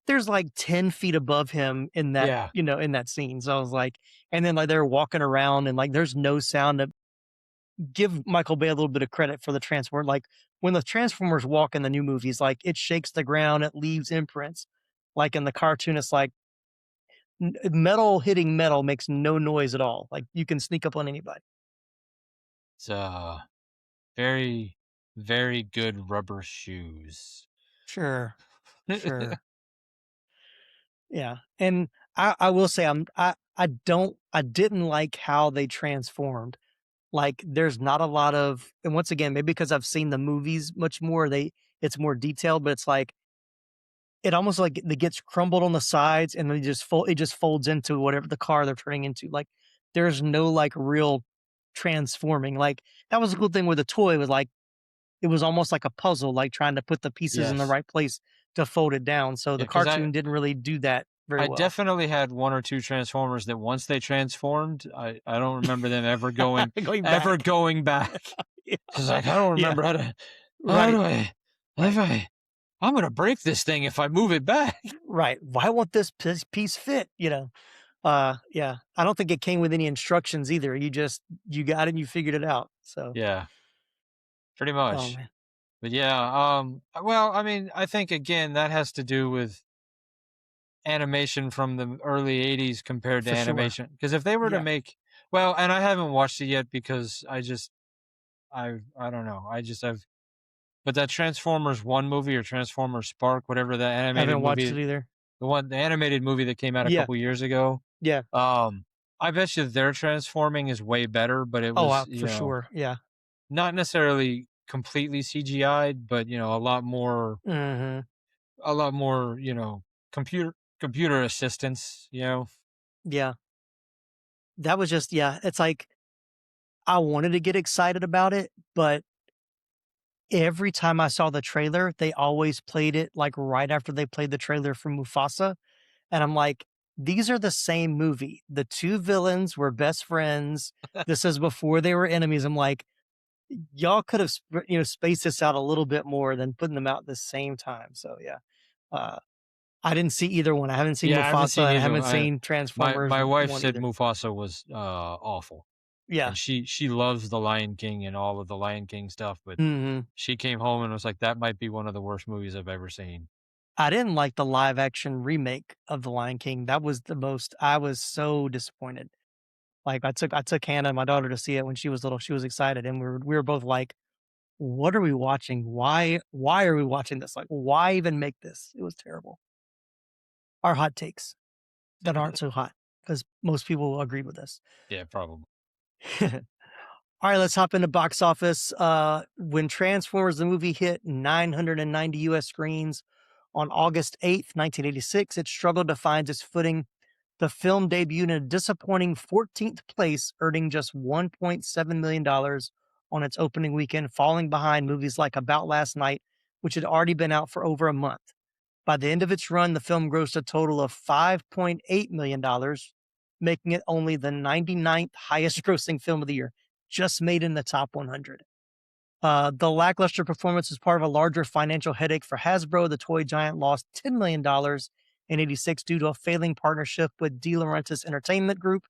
[SPEAKER 1] there's like 10 feet above him in that,
[SPEAKER 2] Yeah.
[SPEAKER 1] in that scene. So I was like, and then like they're walking around and like there's no sound to give Michael Bay a little bit of credit for the transform. Like when the Transformers walk in the new movies, like it shakes the ground, it leaves imprints. Like in the cartoon, it's like metal hitting metal makes no noise at all. Like you can sneak up on anybody.
[SPEAKER 2] It's very, very good rubber shoes.
[SPEAKER 1] Sure. Sure. Yeah. And I will say I didn't like how they transformed. Like there's not a lot of, and once again, maybe because I've seen the movies much more, it's more detailed, but it's like it almost like it gets crumbled on the sides and then it just folds into whatever the car they're turning into. Like there's no like real transforming. Like that was a cool thing with the toy was like it was almost like a puzzle, like trying to put the pieces in the
[SPEAKER 2] Yes.
[SPEAKER 1] right place to fold it down. So
[SPEAKER 2] Yeah,
[SPEAKER 1] the
[SPEAKER 2] because
[SPEAKER 1] cartoon didn't really do that very
[SPEAKER 2] I
[SPEAKER 1] well.
[SPEAKER 2] definitely had one or two Transformers that once they transformed, I don't remember them
[SPEAKER 1] Going
[SPEAKER 2] ever
[SPEAKER 1] back.
[SPEAKER 2] going back.
[SPEAKER 1] Yeah.
[SPEAKER 2] Cause like I don't
[SPEAKER 1] Yeah.
[SPEAKER 2] remember how
[SPEAKER 1] Right.
[SPEAKER 2] do I if
[SPEAKER 1] Right.
[SPEAKER 2] I'm gonna break this thing if I move it back.
[SPEAKER 1] Right. Why won't this piece fit? You know? Yeah. I don't think it came with any instructions either. You got it and you figured it out. So,
[SPEAKER 2] Yeah, pretty
[SPEAKER 1] oh
[SPEAKER 2] much.
[SPEAKER 1] man,
[SPEAKER 2] But yeah, well, I mean, I think again that has to do with animation from the early 80s compared to
[SPEAKER 1] for sure.
[SPEAKER 2] animation. Because if they were to
[SPEAKER 1] Yeah.
[SPEAKER 2] make, well, and I haven't watched it yet because I don't know. But that Transformers 1 movie or Transformers Spark, whatever that animated
[SPEAKER 1] Haven't watched
[SPEAKER 2] movie,
[SPEAKER 1] it either.
[SPEAKER 2] the animated movie that came out a
[SPEAKER 1] Yeah.
[SPEAKER 2] couple years ago,
[SPEAKER 1] Yeah.
[SPEAKER 2] um, I bet you their transforming is way better, but it
[SPEAKER 1] Oh,
[SPEAKER 2] was,
[SPEAKER 1] for sure. Yeah.
[SPEAKER 2] not necessarily completely CGI'd, but,
[SPEAKER 1] Hmm.
[SPEAKER 2] a lot more, computer assistance,
[SPEAKER 1] Yeah. That was just, yeah. It's like I wanted to get excited about it, but every time I saw the trailer, they always played it like right after they played the trailer for Mufasa. And I'm like, these are the same movie. The two villains were best friends. This is before they were enemies. I'm like, y'all could have, spaced this out a little bit more than putting them out at the same time. So yeah, uh, I didn't see either one. I haven't seen
[SPEAKER 2] Yeah, I haven't
[SPEAKER 1] Mufasa
[SPEAKER 2] seen
[SPEAKER 1] and I
[SPEAKER 2] either.
[SPEAKER 1] haven't seen
[SPEAKER 2] My
[SPEAKER 1] Transformers
[SPEAKER 2] my wife
[SPEAKER 1] one
[SPEAKER 2] said
[SPEAKER 1] either.
[SPEAKER 2] Mufasa was awful,
[SPEAKER 1] Yeah.
[SPEAKER 2] and she loves the Lion King and all of the Lion King stuff, but
[SPEAKER 1] Hmm.
[SPEAKER 2] she came home and was like, "That might be one of the worst movies I've ever seen."
[SPEAKER 1] I didn't like the live action remake of The Lion King. That was the most. I was so disappointed. Like I took Hannah, my daughter, to see it when she was little. She was excited, and we were both like, "What are we watching? Why are we watching this? Like, why even make this?" It was terrible. Our hot takes that aren't so hot because most people agreed with us.
[SPEAKER 2] Yeah, probably.
[SPEAKER 1] All right, let's hop into box office. When Transformers the movie hit 990 US screens on August 8th, 1986, it struggled to find its footing. The film debuted in a disappointing 14th place, earning just $1.7 million on its opening weekend, falling behind movies like About Last Night, which had already been out for over a month. By the end of its run, the film grossed a total of $5.8 million, making it only the 99th highest grossing film of the year, just made in the top 100. The lackluster performance was part of a larger financial headache for Hasbro. The toy giant lost $10 million in 86 due to a failing partnership with De Laurentiis Entertainment Group,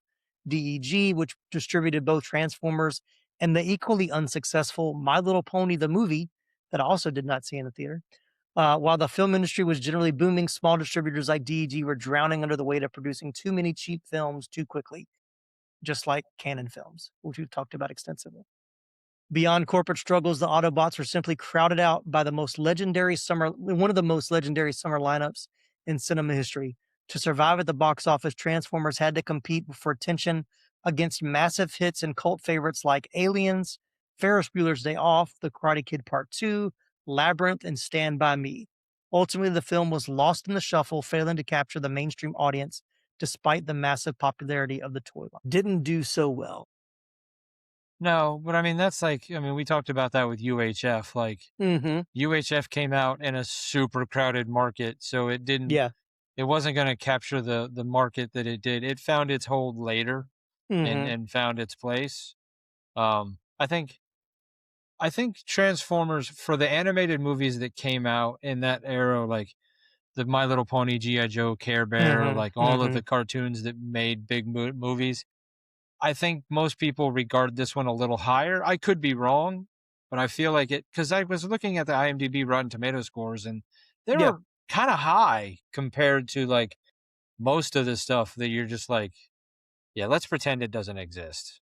[SPEAKER 1] DEG, which distributed both Transformers and the equally unsuccessful My Little Pony, the movie, that I also did not see in the theater. While the film industry was generally booming, small distributors like DEG were drowning under the weight of producing too many cheap films too quickly, just like Canon Films, which we've talked about extensively. Beyond corporate struggles, the Autobots were simply crowded out by one of the most legendary summer lineups in cinema history. To survive at the box office, Transformers had to compete for attention against massive hits and cult favorites like Aliens, Ferris Bueller's Day Off, The Karate Kid Part 2, Labyrinth, and Stand By Me. Ultimately, the film was lost in the shuffle, failing to capture the mainstream audience despite the massive popularity of the toy line. Didn't do so well.
[SPEAKER 2] No, but I mean that's like we talked about that with UHF. Like
[SPEAKER 1] Mm-hmm.
[SPEAKER 2] UHF came out in a super crowded market, so
[SPEAKER 1] Yeah.
[SPEAKER 2] it wasn't going to capture the market that it did. It found its hold later
[SPEAKER 1] Mm-hmm.
[SPEAKER 2] and found its place. I think Transformers for the animated movies that came out in that era, like the My Little Pony, GI Joe, Care Bear,
[SPEAKER 1] Mhm,
[SPEAKER 2] like all of
[SPEAKER 1] mhm.
[SPEAKER 2] the cartoons that made big movies. I think most people regard this one a little higher. I could be wrong, but I feel like it because I was looking at the IMDb Rotten Tomato scores and they
[SPEAKER 1] Yeah,
[SPEAKER 2] were kind of high compared to like most of the stuff that you're just like, yeah, let's pretend it doesn't exist.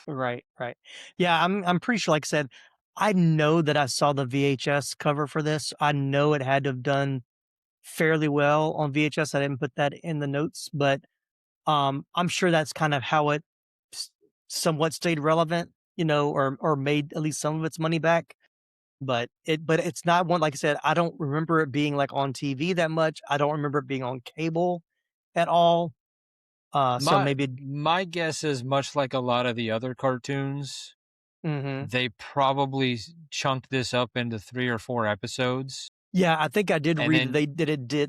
[SPEAKER 1] Right, right. Yeah, I'm pretty sure, like I said, I know that I saw the VHS cover for this. I know it had to have done fairly well on VHS. I didn't put that in the notes, but I'm sure that's kind of how it s- somewhat stayed relevant, or made at least some of its money back. But it's not one, like I said, I don't remember it being like on TV that much. I don't remember it being on cable at all. So
[SPEAKER 2] My
[SPEAKER 1] maybe.
[SPEAKER 2] my guess is much like a lot of the other cartoons,
[SPEAKER 1] Mhm.
[SPEAKER 2] they probably chunked this up into 3 or 4 episodes
[SPEAKER 1] Yeah, I think I did
[SPEAKER 2] and
[SPEAKER 1] read that
[SPEAKER 2] then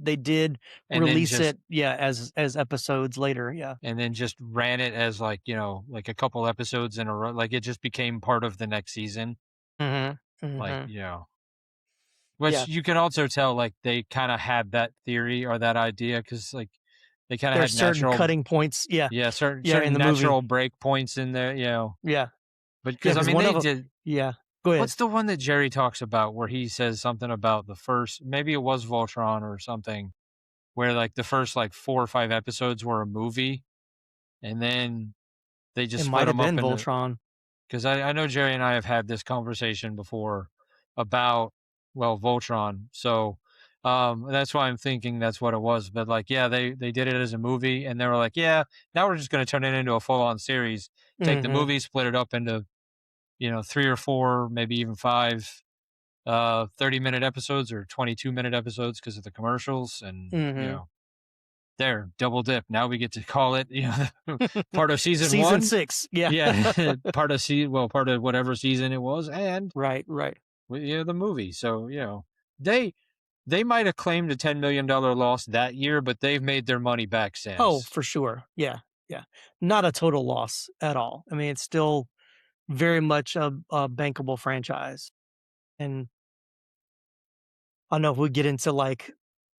[SPEAKER 1] they did
[SPEAKER 2] and then
[SPEAKER 1] release
[SPEAKER 2] just
[SPEAKER 1] it, yeah, as episodes later, yeah.
[SPEAKER 2] and then just ran it as like, like a couple episodes in a row. Like it just became part of the next season.
[SPEAKER 1] Mhm,
[SPEAKER 2] Like,
[SPEAKER 1] mhm.
[SPEAKER 2] which
[SPEAKER 1] Yeah,
[SPEAKER 2] you can also tell like they kind of had that theory or that idea because like they kind of
[SPEAKER 1] there's
[SPEAKER 2] had
[SPEAKER 1] certain
[SPEAKER 2] natural,
[SPEAKER 1] cutting points, yeah,
[SPEAKER 2] yeah, certain
[SPEAKER 1] yeah, in
[SPEAKER 2] certain
[SPEAKER 1] the movie,
[SPEAKER 2] natural break points in there,
[SPEAKER 1] yeah,
[SPEAKER 2] But
[SPEAKER 1] yeah,
[SPEAKER 2] because I
[SPEAKER 1] because
[SPEAKER 2] mean
[SPEAKER 1] one
[SPEAKER 2] they
[SPEAKER 1] of 'em,
[SPEAKER 2] did.
[SPEAKER 1] yeah, go ahead.
[SPEAKER 2] What's the one that Jerry talks about where he says something about the first? Maybe it was Voltron or something where like the first like 4 or 5 episodes were a movie, and then they
[SPEAKER 1] It
[SPEAKER 2] just split
[SPEAKER 1] might have
[SPEAKER 2] them up
[SPEAKER 1] been
[SPEAKER 2] into.
[SPEAKER 1] Voltron.
[SPEAKER 2] Because I know Jerry and I have had this conversation before about, well, Voltron. So that's why I'm thinking that's what it was. But like, yeah, they did it as a movie, and they were like, yeah, now we're just going to turn it into a full on series. Take the
[SPEAKER 1] Mhm,
[SPEAKER 2] movie, split it up into 3 or 4, maybe even 5 30-minute episodes or 22-minute episodes because of the commercials, and
[SPEAKER 1] mhm.
[SPEAKER 2] there, double dip. Now we get to call it part of season
[SPEAKER 1] Season
[SPEAKER 2] one.
[SPEAKER 1] 6, yeah.
[SPEAKER 2] Yeah, part of whatever season it was, and
[SPEAKER 1] Right, right.
[SPEAKER 2] the movie. So they they might have claimed a $10 million loss that year, but they've made their money back
[SPEAKER 1] Oh,
[SPEAKER 2] since.
[SPEAKER 1] for sure, yeah, yeah. Not a total loss at all. I mean, it's still very much a bankable franchise, and I don't know if we get into, like,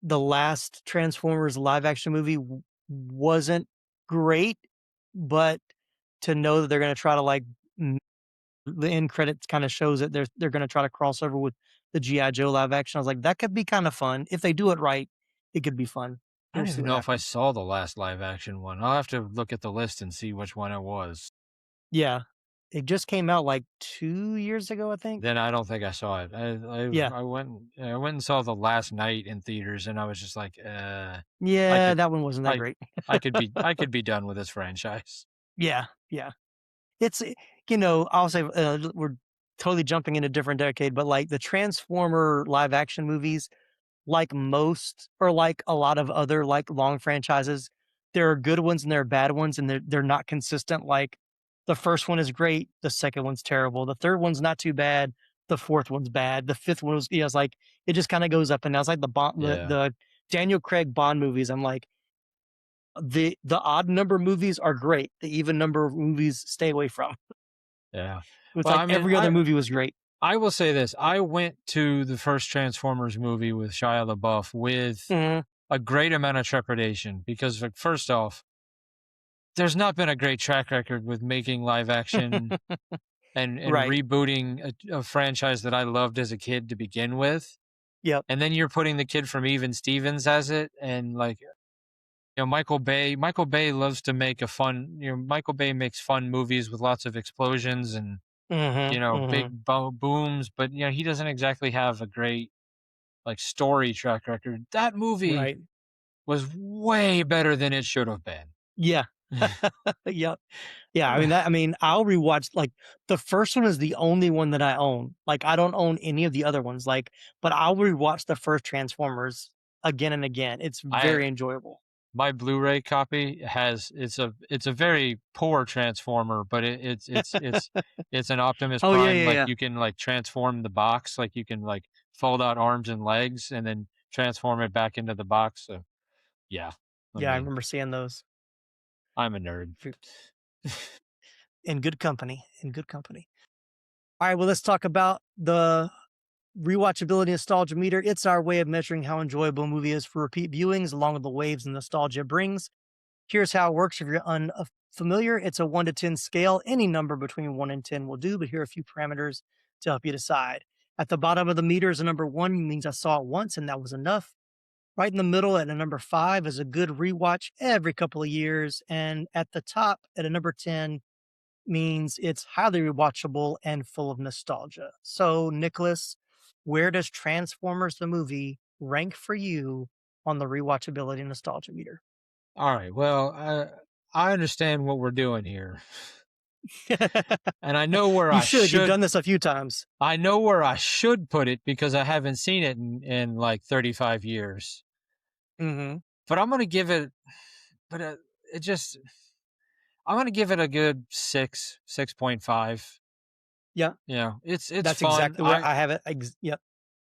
[SPEAKER 1] the last Transformers live action movie wasn't great, but to know that they're gonna try to, like, m the end credits kinda shows that they're gonna try to cross over with the G.I. Joe live action. I was like, "That could be kinda fun. If they do it right, it could be fun."
[SPEAKER 2] I
[SPEAKER 1] We'll
[SPEAKER 2] don't
[SPEAKER 1] see
[SPEAKER 2] even
[SPEAKER 1] what
[SPEAKER 2] know if I
[SPEAKER 1] happens.
[SPEAKER 2] saw the last live action one. I'll have to look at the list and see which one it was.
[SPEAKER 1] Yeah. It just came out, like, 2 years ago, I think?
[SPEAKER 2] Then I don't think I saw it.
[SPEAKER 1] Yeah.
[SPEAKER 2] I went and saw the last night in theaters, and I was just like, I
[SPEAKER 1] Yeah,
[SPEAKER 2] could
[SPEAKER 1] that one wasn't that
[SPEAKER 2] I
[SPEAKER 1] great.
[SPEAKER 2] I could be done with this franchise.
[SPEAKER 1] Yeah, yeah. It's I'll say, we're totally jumping in a different decade, but, like, the Transformer live action movies, like most or like a lot of other, like, long franchises, there are good ones and there are bad ones, and they're not consistent. Like, the first one is great, the second one's terrible, the third one's not too bad, the fourth one's bad, the fifth one was, it's like, it just kinda goes up and down. It's like
[SPEAKER 2] Yeah,
[SPEAKER 1] the Daniel Craig Bond movies. I'm like, the odd number movies are great, the even number of movies, stay away from.
[SPEAKER 2] yeah.
[SPEAKER 1] It's
[SPEAKER 2] Well,
[SPEAKER 1] like
[SPEAKER 2] I mean,
[SPEAKER 1] every other movie was great.
[SPEAKER 2] I will say this: I went to the first Transformers movie with Shia LaBeouf with
[SPEAKER 1] Mhm.
[SPEAKER 2] a great amount of trepidation because, like, first off, there's not been a great track record with making live action and
[SPEAKER 1] Right.
[SPEAKER 2] rebooting a franchise that I loved as a kid to begin with.
[SPEAKER 1] Yep.
[SPEAKER 2] And then you're putting the kid from Even Stevens as it, and like Michael Bay. Michael Bay loves to make a fun. Michael Bay makes fun movies with lots of explosions and
[SPEAKER 1] Mhm, mhm.
[SPEAKER 2] big booms, but he doesn't exactly have a great like story track record. That movie
[SPEAKER 1] Right.
[SPEAKER 2] was way better than it should have been.
[SPEAKER 1] Yeah. Yep. Yeah, I mean, I'll rewatch, like, the first one is the only one that I own. Like, I don't own any of the other ones, like, but I'll rewatch the first Transformers again and again. It's
[SPEAKER 2] I
[SPEAKER 1] very enjoyable.
[SPEAKER 2] My Blu-ray copy has it's a very poor transformer, but it's an Optimus
[SPEAKER 1] Oh, yeah,
[SPEAKER 2] Prime.
[SPEAKER 1] yeah,
[SPEAKER 2] Like
[SPEAKER 1] yeah.
[SPEAKER 2] you can like transform the box, like you can like fold out arms and legs and then transform it back into the box. So yeah, I
[SPEAKER 1] Yeah, I
[SPEAKER 2] mean,
[SPEAKER 1] remember seeing those.
[SPEAKER 2] I'm a nerd.
[SPEAKER 1] F In good company, in good company. Alright, well, let's talk about the rewatchability nostalgia meter. It's our way of measuring how enjoyable a movie is for repeat viewings, along with the waves and nostalgia it brings. Here's how it works if you're unfamiliar. It's a 1 to 10 scale. Any number between 1 and 10 will do, but here are a few parameters to help you decide. At the bottom of the meter is a number 1, means I saw it once and that was enough. Right in the middle at a number 5 is a good rewatch every couple of years. And at the top at a number 10 means it's highly rewatchable and full of nostalgia. So, Nicholas, where does Transformers the movie rank for you on the rewatchability nostalgia meter?
[SPEAKER 2] All right. Well, I understand what we're doing here, and I know where
[SPEAKER 1] You
[SPEAKER 2] I
[SPEAKER 1] should. You've
[SPEAKER 2] should.
[SPEAKER 1] done this a few times.
[SPEAKER 2] I know where I should put it because I haven't seen it in like 35 years.
[SPEAKER 1] Mm-hmm.
[SPEAKER 2] But I'm gonna give it. But it just. I'm gonna give it a good 6.5.
[SPEAKER 1] Yeah,
[SPEAKER 2] It's
[SPEAKER 1] that's
[SPEAKER 2] fun.
[SPEAKER 1] exactly where I have it. Yep.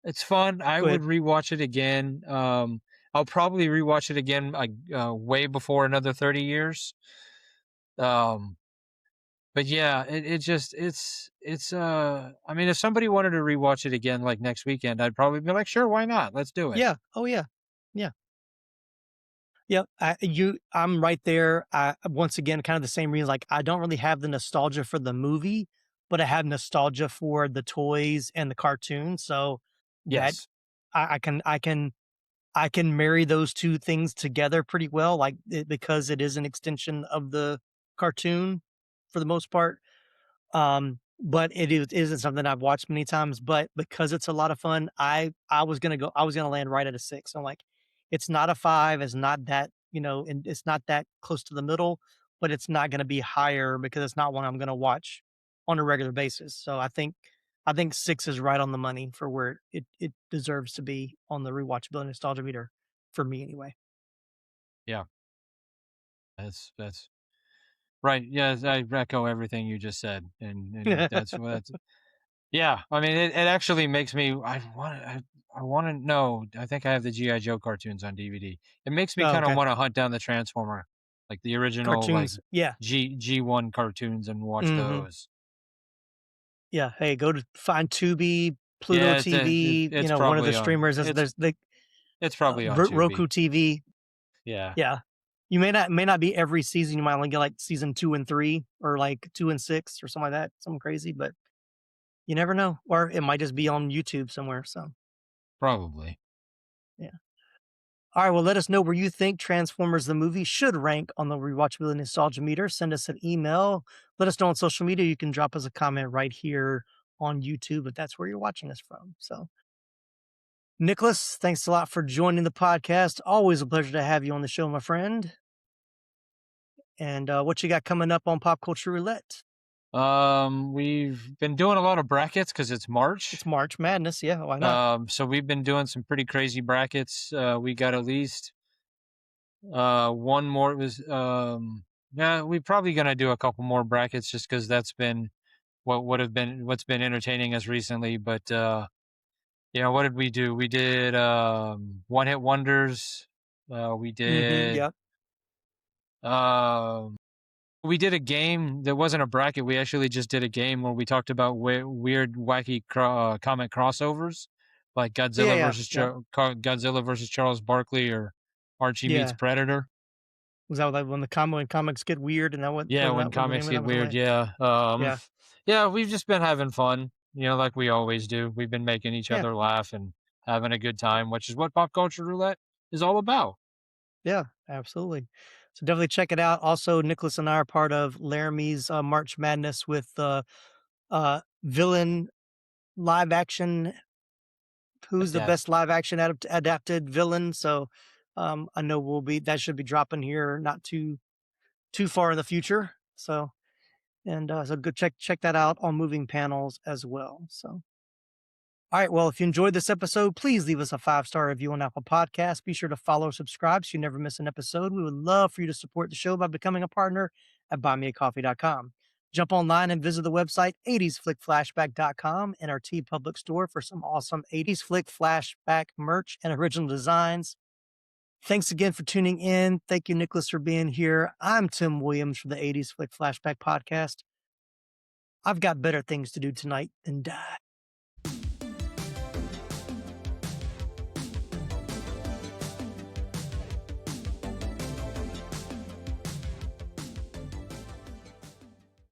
[SPEAKER 2] It's fun. I
[SPEAKER 1] Go
[SPEAKER 2] would
[SPEAKER 1] ahead.
[SPEAKER 2] rewatch it again. I'll probably rewatch it again way before another 30 years. Um, but yeah, I mean, if somebody wanted to rewatch it again like next weekend, I'd probably be like, sure, why not? Let's do it.
[SPEAKER 1] Yeah. Oh, yeah. Yeah. Yep. I'm right there. Once again, kind of the same reason. Like, I don't really have the nostalgia for the movie, but I have nostalgia for the toys and the cartoon. So that
[SPEAKER 2] Yes.
[SPEAKER 1] I can marry those two things together pretty well, because it is an extension of the cartoon for the most part. But isn't something I've watched many times, but because it's a lot of fun, I was gonna land right at a 6. I'm like, it's not a 5, it's not that, and it's not that close to the middle, but it's not gonna be higher because it's not one I'm gonna watch on a regular basis. So I think 6 is right on the money for where it deserves to be on the rewatchability nostalgia meter for me anyway.
[SPEAKER 2] Yeah. That's right. Yes, I echo everything you just said, and that's what. Yeah, I mean, it actually makes me. I want to know. I think I have the GI Joe cartoons on DVD. It makes me
[SPEAKER 1] Oh,
[SPEAKER 2] kind of
[SPEAKER 1] okay.
[SPEAKER 2] want to hunt down the Transformer, like the original, like
[SPEAKER 1] Cartoons. Yeah.
[SPEAKER 2] G1 cartoons, and watch
[SPEAKER 1] Mhm.
[SPEAKER 2] those.
[SPEAKER 1] Yeah, hey, go to find Tubi, Pluto
[SPEAKER 2] Yeah,
[SPEAKER 1] TV,
[SPEAKER 2] it's
[SPEAKER 1] one of the
[SPEAKER 2] probably on.
[SPEAKER 1] streamers. There's the
[SPEAKER 2] It's probably on
[SPEAKER 1] Roku
[SPEAKER 2] Tubi.
[SPEAKER 1] TV.
[SPEAKER 2] Yeah,
[SPEAKER 1] Yeah, you may not be every season. You might only get like season 2 and 3, or like 2 and 6, or something like that. Something crazy, but you never know. Or it might just be on YouTube somewhere. So
[SPEAKER 2] probably.
[SPEAKER 1] yeah. All right. Well, let us know where you think Transformers the movie should rank on the rewatchability nostalgia meter. Send us an email. Let us know on social media. You can drop us a comment right here on YouTube if that's where you're watching us from. So. Nicholas, thanks a lot for joining the podcast. Always a pleasure to have you on the show, my friend. And what you got coming up on Pop Culture Roulette?
[SPEAKER 2] We've been doing a lot of brackets because it's March.
[SPEAKER 1] It's March Madness. Yeah, why not?
[SPEAKER 2] So we've been doing some pretty crazy brackets. We got at least one more. It was yeah, we're probably gonna do a couple more brackets just because that's been what's been entertaining us recently. But what did we do? We did one hit wonders. We
[SPEAKER 1] Mm-hmm.
[SPEAKER 2] did
[SPEAKER 1] Yep.
[SPEAKER 2] um we did a game that wasn't a bracket. We actually just did a game where we talked about weird, wacky comic crossovers, like
[SPEAKER 1] Yeah. Yeah. Yep.
[SPEAKER 2] Godzilla versus Charles Barkley, or Archie meets
[SPEAKER 1] Yeah.
[SPEAKER 2] Predator.
[SPEAKER 1] Was that like when comics get weird, and that what
[SPEAKER 2] Yeah,
[SPEAKER 1] was
[SPEAKER 2] when
[SPEAKER 1] that what the name
[SPEAKER 2] comics
[SPEAKER 1] of that
[SPEAKER 2] get
[SPEAKER 1] was?
[SPEAKER 2] weird.
[SPEAKER 1] Like,
[SPEAKER 2] Yeah.
[SPEAKER 1] yeah.
[SPEAKER 2] Yeah, we've just been having fun. Like we always do. We've been making each
[SPEAKER 1] Yeah.
[SPEAKER 2] other laugh and having a good time, which is what Pop Culture Roulette is all about.
[SPEAKER 1] Yeah. Absolutely. So definitely check it out. Also, Nicholas and I are part of Laramie's March Madness with villain live action, who's the
[SPEAKER 2] Adapt.
[SPEAKER 1] best live action adapted villain. So I know that should be dropping here not too far in the future. So so go check that out on Moving Panels as well. So all right, well, if you enjoyed this episode, please leave us a 5-star review on Apple Podcasts. Be sure to follow or subscribe so you never miss an episode. We would love for you to support the show by becoming a partner at buymeacoffee.com. Jump online and visit the website 80sflickflashback.com and our T Public store for some awesome 80s Flick Flashback merch and original designs. Thanks again for tuning in. Thank you, Nicholas, for being here. I'm Tim Williams for the 80s Flick Flashback podcast. I've got better things to do tonight than die.